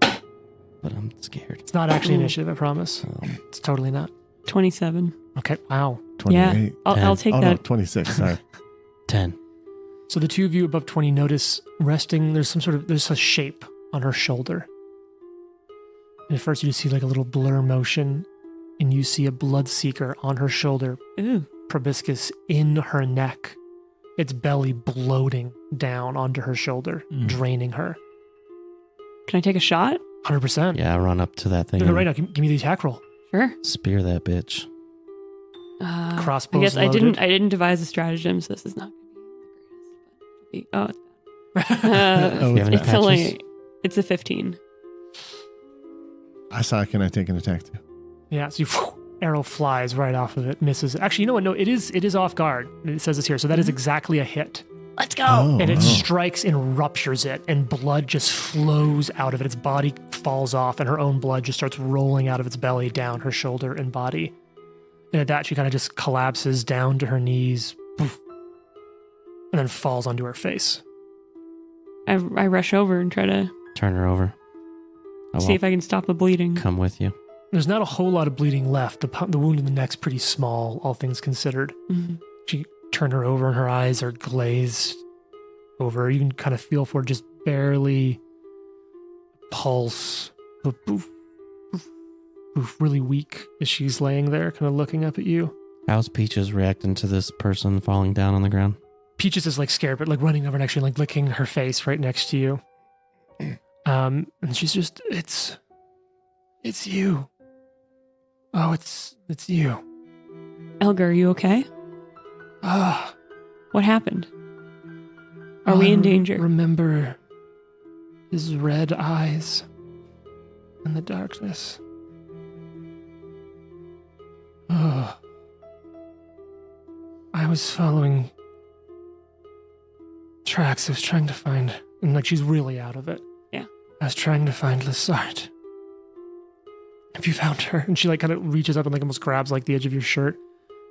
But I'm scared. It's not actually Ooh. initiative, I promise. It's totally not. 27. Okay, wow. 28. Yeah. I'll take Oh, that. no, 26. Sorry. 10. So the two of you above 20 notice resting, there's a shape on her shoulder. And at first you just see a little blur motion, and you see a Bloodseeker on her shoulder, Ooh. proboscis in her neck, its belly bloating down onto her shoulder, draining her. Can I take a shot? 100%. Yeah, run up to that thing. No, right now, give me the attack roll. Sure. Spear that bitch. Crossbows I guess loaded. I didn't devise a stratagem, so this is not going to be the greatest. You have any patches? It's a 15. I saw. Can I take an attack too? Yeah, so arrow flies right off of it, misses. Actually, you know what? No, it is off guard. It says this here, so that is exactly a hit. Let's go. And it strikes and ruptures it, and blood just flows out of it. Its body falls off, and her own blood just starts rolling out of its belly down her shoulder and body. And at that, she kind of just collapses down to her knees, poof, and then falls onto her face. I rush over and try to Turn her over. see if I can stop the bleeding. Come with you. There's not a whole lot of bleeding left. The wound in the neck's pretty small, all things considered. Mm-hmm. She turned her over, and her eyes are glazed over. You can kind of feel for just barely pulse, but poof, poof, poof, really weak as she's laying there, kind of looking up at you. How's Peaches reacting to this person falling down on the ground? Peaches is like scared, but like running over and actually like licking her face right next to you. And she's just, it's you. Oh, it's you. Elgar, are you okay? Ah. What happened? Are we in danger? Remember his red eyes in the darkness. Oh. I was following tracks. I was trying to find, and like she's really out of it. Yeah. I was trying to find Lissart. Have you found her? And she like kind of reaches up and like almost grabs like the edge of your shirt.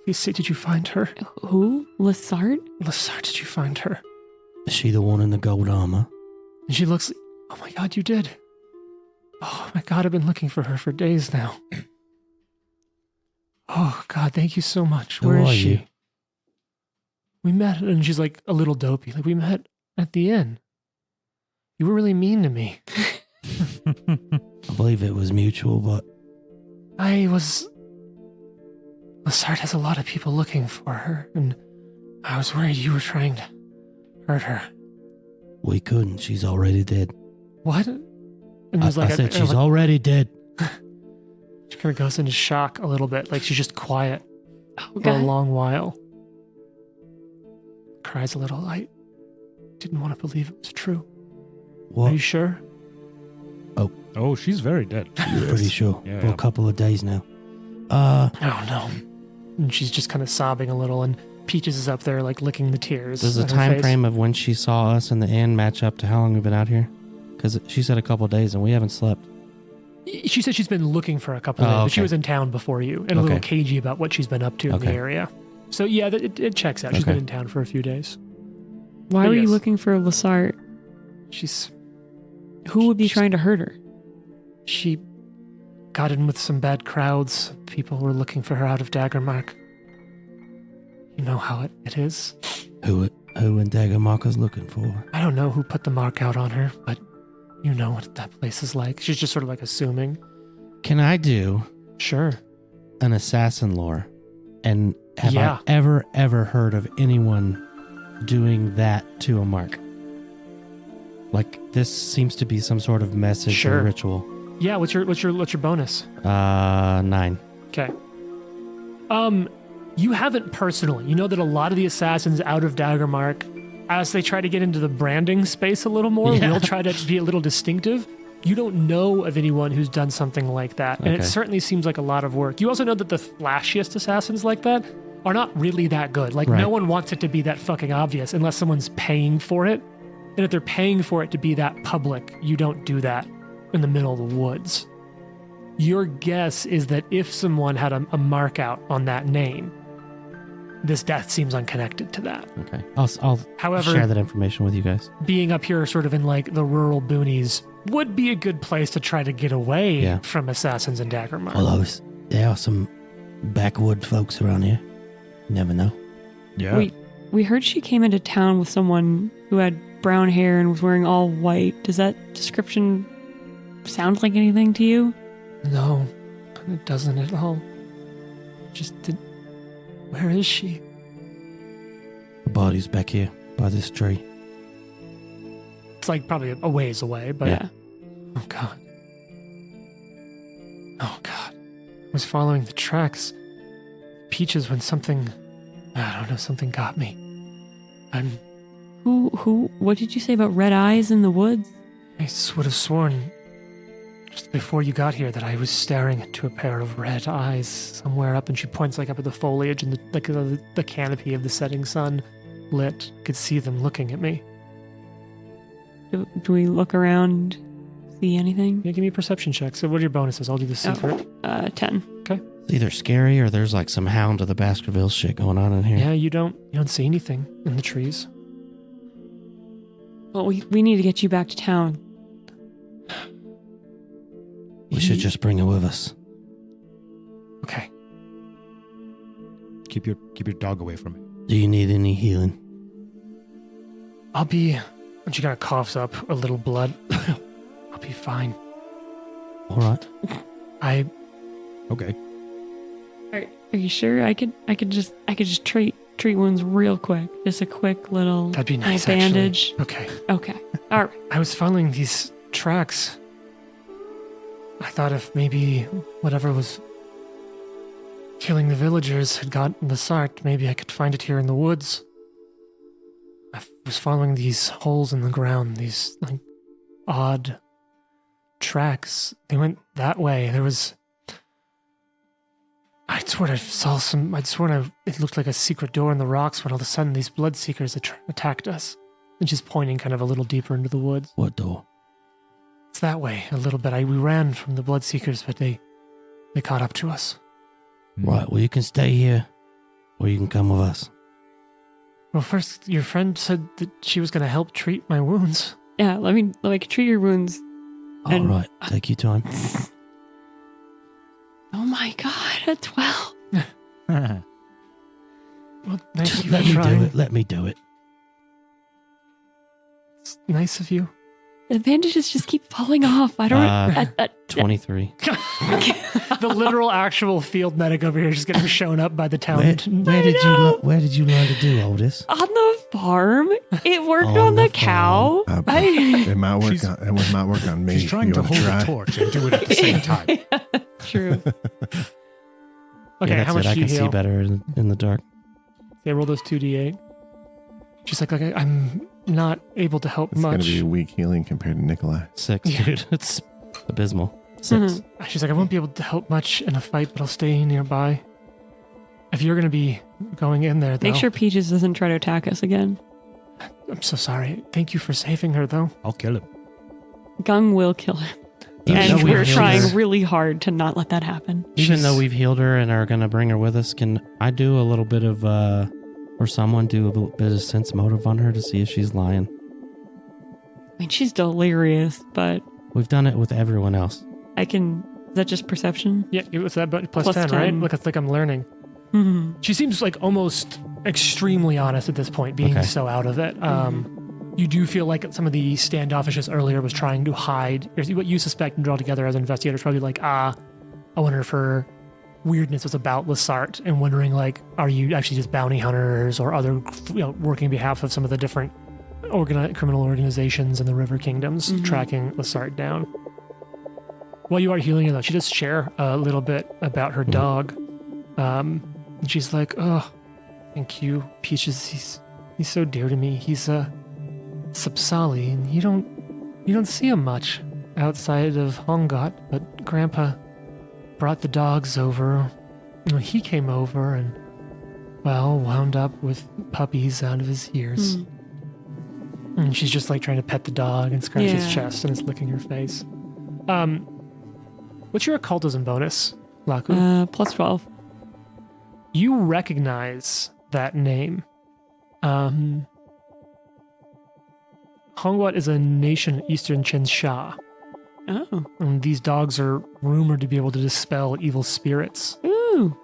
You say, did you find her? Who? Lissart? Lissart, did you find her? Is she the one in the gold armor? And she looks, oh my God, you did. Oh my God, I've been looking for her for days now. Oh God, thank you so much. Where is she? You? We met, and she's like a little dopey. Like, we met at the inn. You were really mean to me. I believe it was mutual, but Lissart has a lot of people looking for her, and I was worried you were trying to hurt her. we couldn't. She's already dead. What? And I said she's already dead. She kind of goes into shock a little bit, like she's just quiet Oh, for a God. long while. Cries a little. I didn't want to believe it was true. What? Are you sure? Oh, she's very dead. Pretty sure. Yeah, For yeah. a couple of days now. Oh no. And she's just kind of sobbing a little, and Peaches is up there like licking the tears. Does the on her time face. frame of when she saw us in the inn match up to how long we've been out here? Because she said a couple of days and we haven't slept. She said she's been looking for a couple of days, but she okay. was in town before you, and a little cagey about what she's been up to in the Okay. area. So yeah, it checks out. She's Okay. been in town for a few days. Why But were you yes. looking for Lissart? Who would be trying to hurt her? She got in with some bad crowds. People were looking for her out of Daggermark. You know how it is. Who in Daggermarker's looking for? I don't know who put the mark out on her, but you know what that place is like. She's just sort of like assuming. Can I do Sure. an assassin lore? And have Yeah. I ever heard of anyone doing that to a mark? Like, this seems to be some sort of message Sure. or ritual. Yeah, what's your bonus? 9. Okay. You haven't personally. You know that a lot of the assassins out of Daggermark, as they try to get into the branding space a little more, Yeah. will try to be a little distinctive. You don't know of anyone who's done something like that. And it Okay. certainly seems like a lot of work. You also know that the flashiest assassins like that are not really that good. Like, Right. no one wants it to be that fucking obvious unless someone's paying for it. And if they're paying for it to be that public, you don't do that in the middle of the woods. Your guess is that if someone had a mark out on that name, this death seems unconnected to that. Okay. I'll However, share that information with you guys. being up here sort of in like the rural boonies would be a good place to try to get away Yeah. from assassins and Daggermark. Although there are some backwood folks around here. You never know. Yeah. We heard she came into town with someone who had brown hair and was wearing all white. Does that description sound like anything to you? No, it doesn't at all. Where is she? The body's back here by this tree. It's like probably a ways away, but Yeah. Oh, God. Oh, God. I was following the tracks. Peaches when something... I don't know, something got me. What did you say about red eyes in the woods? I would have sworn just before you got here that I was staring into a pair of red eyes somewhere up, and she points like up at the foliage and the canopy of the setting sun lit. I could see them looking at me. Do we look around, see anything? Yeah, give me a perception check. So what are your bonuses? I'll do the secret. 10. Okay. It's either scary or there's like some Hound of the Baskervilles shit going on in here. Yeah, you don't see anything in the trees. Well, we need to get you back to town. We should just bring it with us. Okay. Keep your dog away from me. Do you need any healing? I'll be... And she kind of coughs up a little blood. I'll be fine. All right. Okay. Are you sure? I could just treat wounds real quick. Just a quick little That'd be nice, bandage. Actually. Okay. All right. I was following these tracks. I thought if maybe whatever was killing the villagers had gotten the Sart, maybe I could find it here in the woods. I was following these holes in the ground, these like odd tracks. They went that way. There was... I'd sworn I saw some... it looked like a secret door in the rocks when all of a sudden these bloodseekers attacked us. And she's pointing kind of a little deeper into the woods. What door? It's that way, a little bit. We ran from the bloodseekers, but they caught up to us. Right, well, you can stay here, or you can come with us. Well, first, your friend said that she was going to help treat my wounds. Yeah, let me treat your wounds. All right, take your time. Oh my God, a 12. Well, thank Just you let for me trying. do it. Let me do it. It's nice of you. The bandages just keep falling off. I don't... 23. The literal actual field medic over here is just getting shown up by the town. Where did you learn to do all this? On the farm. It worked on the cow. It might work on. It might work on me. She's trying to hold a torch and do it at the same time. True. Okay, yeah, how much I do you can heal? see better in the dark. Yeah, roll those 2d8. She's like I'm not able to help It's much. going to be weak healing compared to Nikolai. 6, Yeah. dude. It's abysmal. 6. Mhm. She's like, I won't be able to help much in a fight, but I'll stay nearby. If you're going to be going in there, though... Make sure Peaches doesn't try to attack us again. I'm so sorry. Thank you for saving her, though. I'll kill him. Gung will kill him. Even though And we've we're healed trying her- really hard to not let that happen. Even though we've healed her and are going to bring her with us, can I do a little bit of, or someone do a little bit of sense motive on her to see if she's lying? I mean, she's delirious, but We've done it with everyone else. I can... Is that just perception? Yeah, what's that? Plus Plus 10, right? 10. Look, it's like I'm learning. Mm-hmm. She seems like almost extremely honest at this point, being Okay. so out of it. You do feel like some of the standoffishness earlier was trying to hide what you suspect and draw together as an investigator. Is probably like, I wonder if her weirdness was about Lessart and wondering, like, are you actually just bounty hunters or other, working on behalf of some of the different criminal organizations in the River Kingdoms tracking Lessart down. While you are healing her, though, she does share a little bit about her dog. And she's like, oh, thank you, Peaches. He's so dear to me. He's Sapsali, and you don't see him much outside of Hongot, but Grandpa brought the dogs over. He came over and, well, wound up with puppies out of his ears. And she's just like trying to pet the dog and scratch his chest, and it's licking her face. What's your occultism bonus, Laku? Plus 12. You recognize that name. Hongwat is a nation in eastern Chensha. Oh. And these dogs are rumored to be able to dispel evil spirits. Ooh.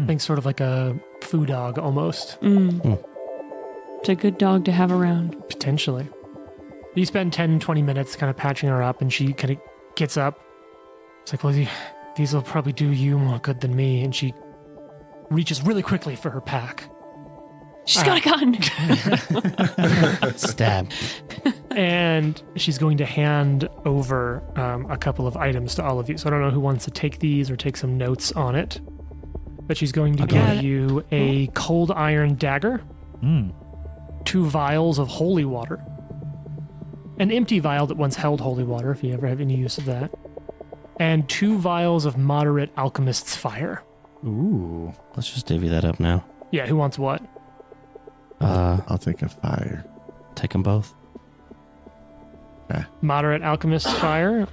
Think sort of like a foo dog almost. It's a good dog to have around. Potentially. You spend 10, 20 minutes kind of patching her up, and she kind of gets up. It's like, well, these will probably do you more good than me. And she reaches really quickly for her pack. She's got a gun. Stab. And she's going to hand over a couple of items to all of you. So I don't know who wants to take these or take some notes on it. But she's going to give you a cold iron dagger, 2 vials of holy water, an empty vial that once held holy water, if you ever have any use of that, and 2 vials of moderate alchemist's fire. Ooh. Let's just divvy that up now. Yeah, who wants what? I'll take a fire. Take them both. Okay. Moderate alchemist's fire,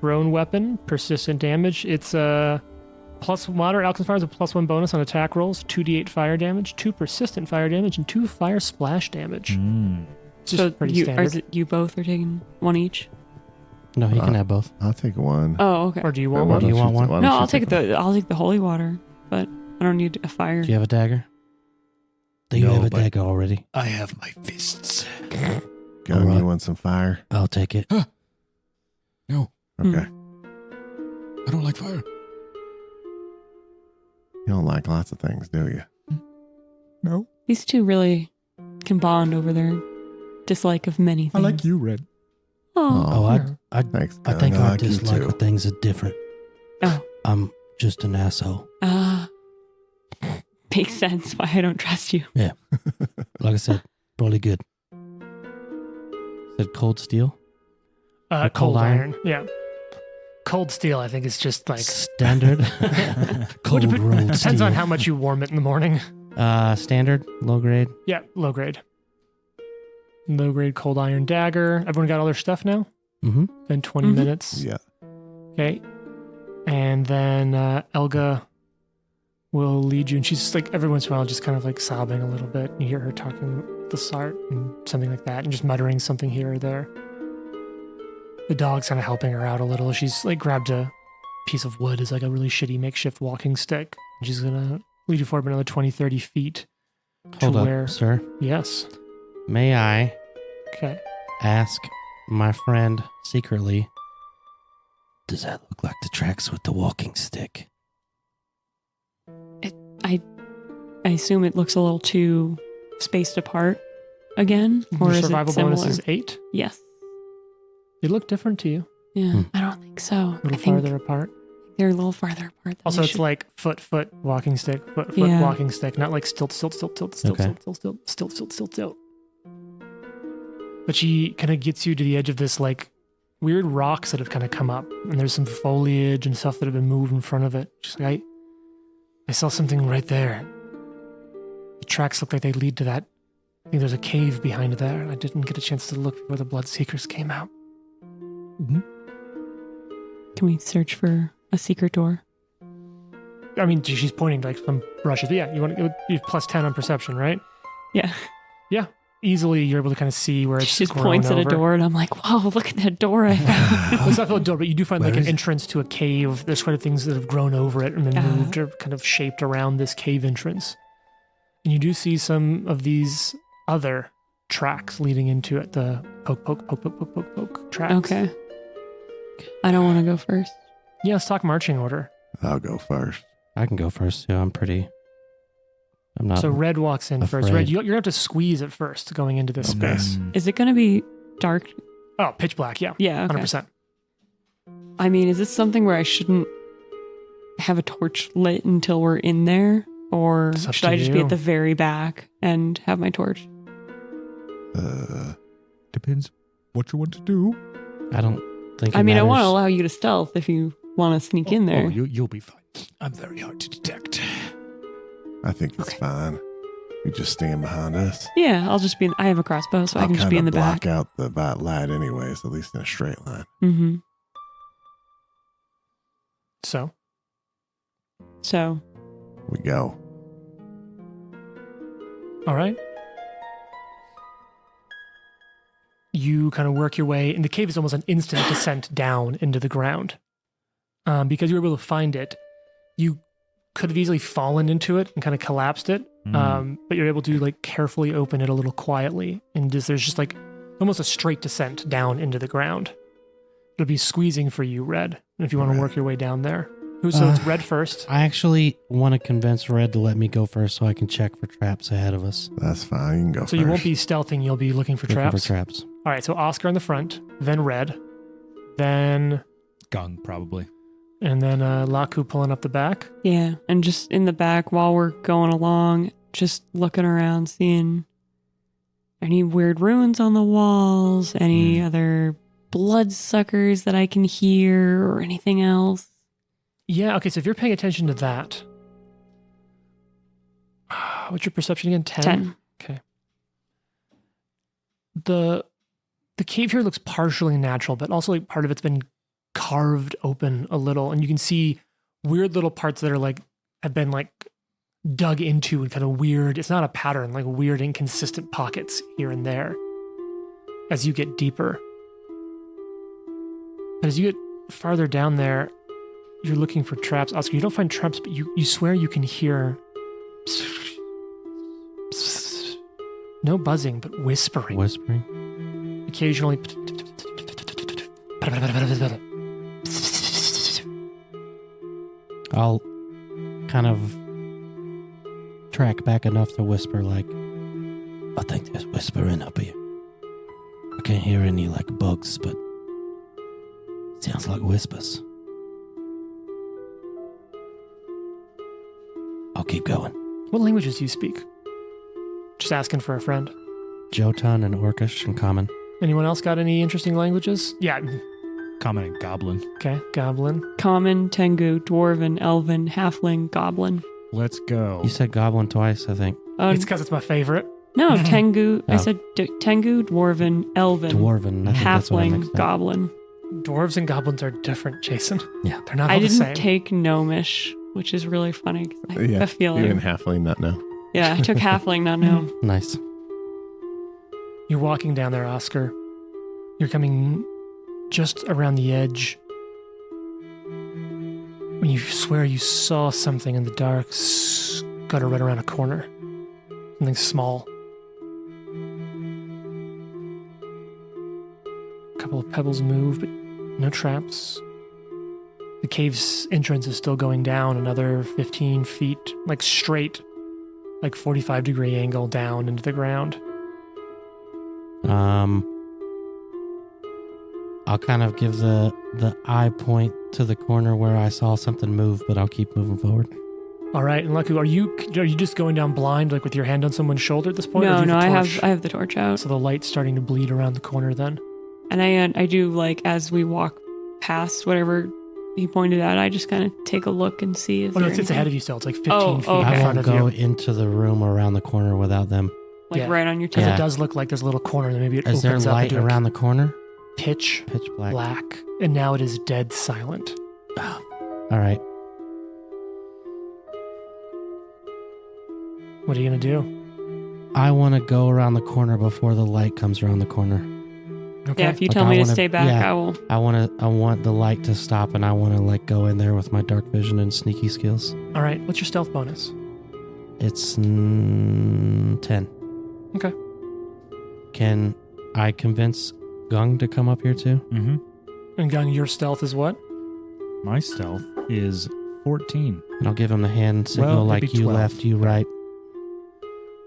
thrown weapon, persistent damage. It's moderate alchemist fire is a +1 bonus on attack rolls, 2d8 fire damage, 2 persistent fire damage, and 2 fire splash damage. So pretty standard. you both are taking one each? No, he can have both. I'll take one. Oh, okay. Or do you want one? Do you want one? No, I'll take the holy water, but I don't need a fire. Do you have a dagger? Do you have a dagger already? I have my fists. Gun, Right. you want some fire? I'll take it. No, Okay. I don't like fire. You don't like lots of things, do you? No, These two really can bond over their dislike of many things. I like you, Red. Oh, Thanks. I think Gun. our like you dislike too. of things are different. Oh. I'm just an asshole. Makes sense why I don't trust you. Yeah. Like I said, probably good. Said cold steel? Cold iron. Yeah. Cold steel, I think, is just like Standard? Cold rolled depends steel. on how much you warm it in the morning. Standard? Low grade? Yeah, low grade. Low grade cold iron dagger. Everyone got all their stuff now? Mm-hmm. Been 20 minutes. Yeah. Okay. And then Elga will lead you, and she's just like every once in a while just kind of like sobbing a little bit. You hear her talking with the Sart and something like that, and just muttering something here or there. The dog's kind of helping her out a little. She's like grabbed a piece of wood as like a really shitty makeshift walking stick. And she's gonna lead you forward another 20, 30 feet. Hold to up, where... sir. Yes. May I Okay. ask my friend secretly, does that look like the tracks with the walking stick? I assume it looks a little too spaced apart again, or Your is survival it similar? bonus is 8. Yes. They look different to you. Yeah. I don't think so. A little I think farther apart. they're a little farther apart. Than Also, they it's should. like foot, walking stick, foot, Yeah. walking stick, not like stilt. Okay. But she kind of gets you to the edge of this like weird rocks that have kind of come up, and there's some foliage and stuff that have been moved in front of it. She's like, I saw something right there. The tracks look like they lead to that. I think there's a cave behind there, and I didn't get a chance to look before the Bloodseekers came out. Can we search for a secret door? I mean, she's pointing to like some brushes. Yeah, you have +10 on perception, right? Yeah. Yeah. Easily, you're able to kind of see where it's She just grown points at a over. door, and I'm like, whoa, look at that door I found. Well, it's not a door, but you do find Where like an is it? entrance to a cave. There's quite a things that have grown over it and then moved or kind of shaped around this cave entrance. And you do see some of these other tracks leading into it. The poke tracks. Okay. I don't want to go first. Yeah, let's talk marching order. I'll go first. I can go first, too. I'm not. So Red walks in first. afraid. Red, you're going to have to squeeze it first going into this space. Is it going to be dark? Oh, pitch black. Yeah. Yeah, okay. 100%. I mean, is this something where I shouldn't have a torch lit until we're in there? Or It's up should to I just be you. at the very back and have my torch? Depends what you want to do. I don't think it I mean, I want to matters. allow you to stealth if you want to sneak in there. Oh, you'll be fine. I'm very hard to detect. I think it's fine. You just stand behind us. Yeah, I'll just be I have a crossbow, so I I'll can just be in kinda the back. block out the light anyways, at least in a straight line. Mm-hmm. So, So, We go. all right. You kind of work your way, and the cave is almost an instant descent down into the ground. Because you were able to find it, you could have easily fallen into it and kind of collapsed it. But you're able to like carefully open it a little quietly, and there's just like almost a straight descent down into the ground. It'll be squeezing for you, Red, if you want to Okay. work your way down there. So it's Red first. I actually want to convince Red to let me go first so I can check for traps ahead of us. That's fine. You can go first. So you won't be stealthing. You'll be looking for traps. All right. So Oscar in the front, then Red, then Gung probably, and then Laku pulling up the back. Yeah, and just in the back while we're going along, just looking around, seeing any weird runes on the walls, any other bloodsuckers that I can hear, or anything else. Yeah, okay, so if you're paying attention to that, what's your perception again? 10? 10. Okay. The cave here looks partially natural, but also like part of it's been carved open a little, and you can see weird little parts that are like have been like dug into and kind of weird. It's not a pattern, like weird inconsistent pockets here and there as you get deeper. But as you get farther down there, you're looking for traps. Oscar, you don't find traps, but you swear you can hear no buzzing, but whispering. Occasionally. I'll kind of track back enough to whisper like, I think there's whispering up here. I can't hear any like bugs, but it sounds like whispers. I'll keep going. What languages do you speak? Just asking for a friend. Jotun and Orcish and Common. Anyone else got any interesting languages? Yeah. Common and Goblin. Okay, Goblin. Common, Tengu, Dwarven, Elven, Halfling, Goblin. Let's go. You said Goblin twice, I think. It's because it's my favorite. No, Tengu. Oh. I said Tengu, Dwarven, Elven, Dwarven. I think that's what I Halfling, mixed up. Goblin. Dwarves and goblins are different, Jason. Yeah. They're not all I the didn't same. take Gnomish, which is really funny. 'Cause I have a feeling. Even halfling not know. Yeah, I took Halfling, not know. Nice. You're walking down there, Oscar. You're coming just around the edge when you swear you saw something in the dark scutter right around a corner. Something small. A couple of pebbles move, but no traps. The cave's entrance is still going down another 15 feet, like straight, like 45-degree angle down into the ground. I'll kind of give the eye point to the corner where I saw something move, but I'll keep moving forward. All right, and Laku, are you just going down blind, like with your hand on someone's shoulder at this point? No, I have the torch out. So the light's starting to bleed around the corner then. And I do, like, as we walk past whatever he pointed at, I just kind of take a look and see if it's ahead of you still. It's like 15 feet I in won't front of go you. into the room around the corner without them. Like right on your Because tail. it does look like there's a little corner that maybe it Is there opens up light into around the corner? pitch black. And now it is dead silent. All right. What are you going to do? I want to go around the corner before the light comes around the corner. Okay. Yeah, if you Like, tell I me to wanna- stay back, yeah. I will. I want the light to stop, and I want to like go in there with my dark vision and sneaky skills. All right, what's your stealth bonus? It's 10. Okay. Can I convince Gung to come up here too? Mm-hmm. And Gung, your stealth is what? My stealth is 14. And I'll give him the hand signal Well, it'd like be you 12. left, you right.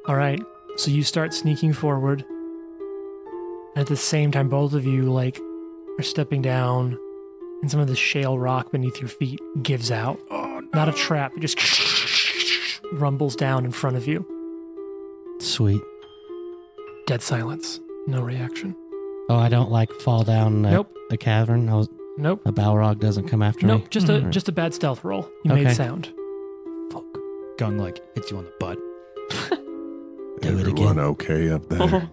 All right, so you start sneaking forward. And at the same time, both of you like are stepping down, and some of the shale rock beneath your feet gives out. Oh, no. Not a trap; it just rumbles down in front of you. Sweet. Dead silence. No reaction. Oh, I don't like fall down Nope. a cavern. Nope. A Balrog doesn't come after me. Nope. Just a bad stealth roll. You Okay. made sound. Fuck. Gung like hits you on the butt. Do it Everyone again. okay up there?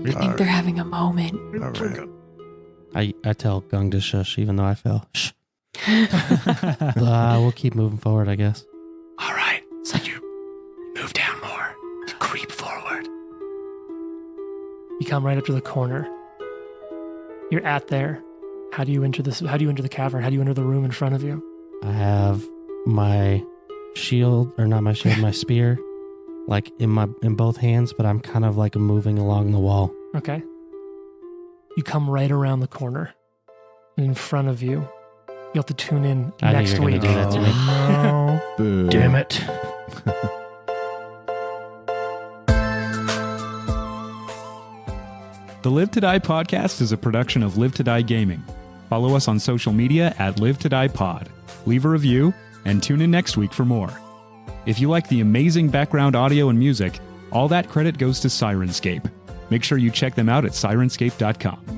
I think Alright. they're having a moment. All right. I tell Gung to shush, even though I fell. Shh. We'll keep moving forward, I guess. All right. So you move down more. You creep forward. You come right up to the corner. You're at there. How do you enter this? How do you enter the cavern? How do you enter the room in front of you? I have my shield, or not my shield, my spear, like in both hands, but I'm kind of like moving along the wall. Okay. You come right around the corner. And in front of you You'll have to tune in I next think you're week. gonna do that to me. No. Boo. Damn it. The Live to Die podcast is a production of Live to Die Gaming. Follow us on social media at Live to Die Pod. Leave a review and tune in next week for more. If you like the amazing background audio and music, all that credit goes to Syrinscape. Make sure you check them out at Syrinscape.com.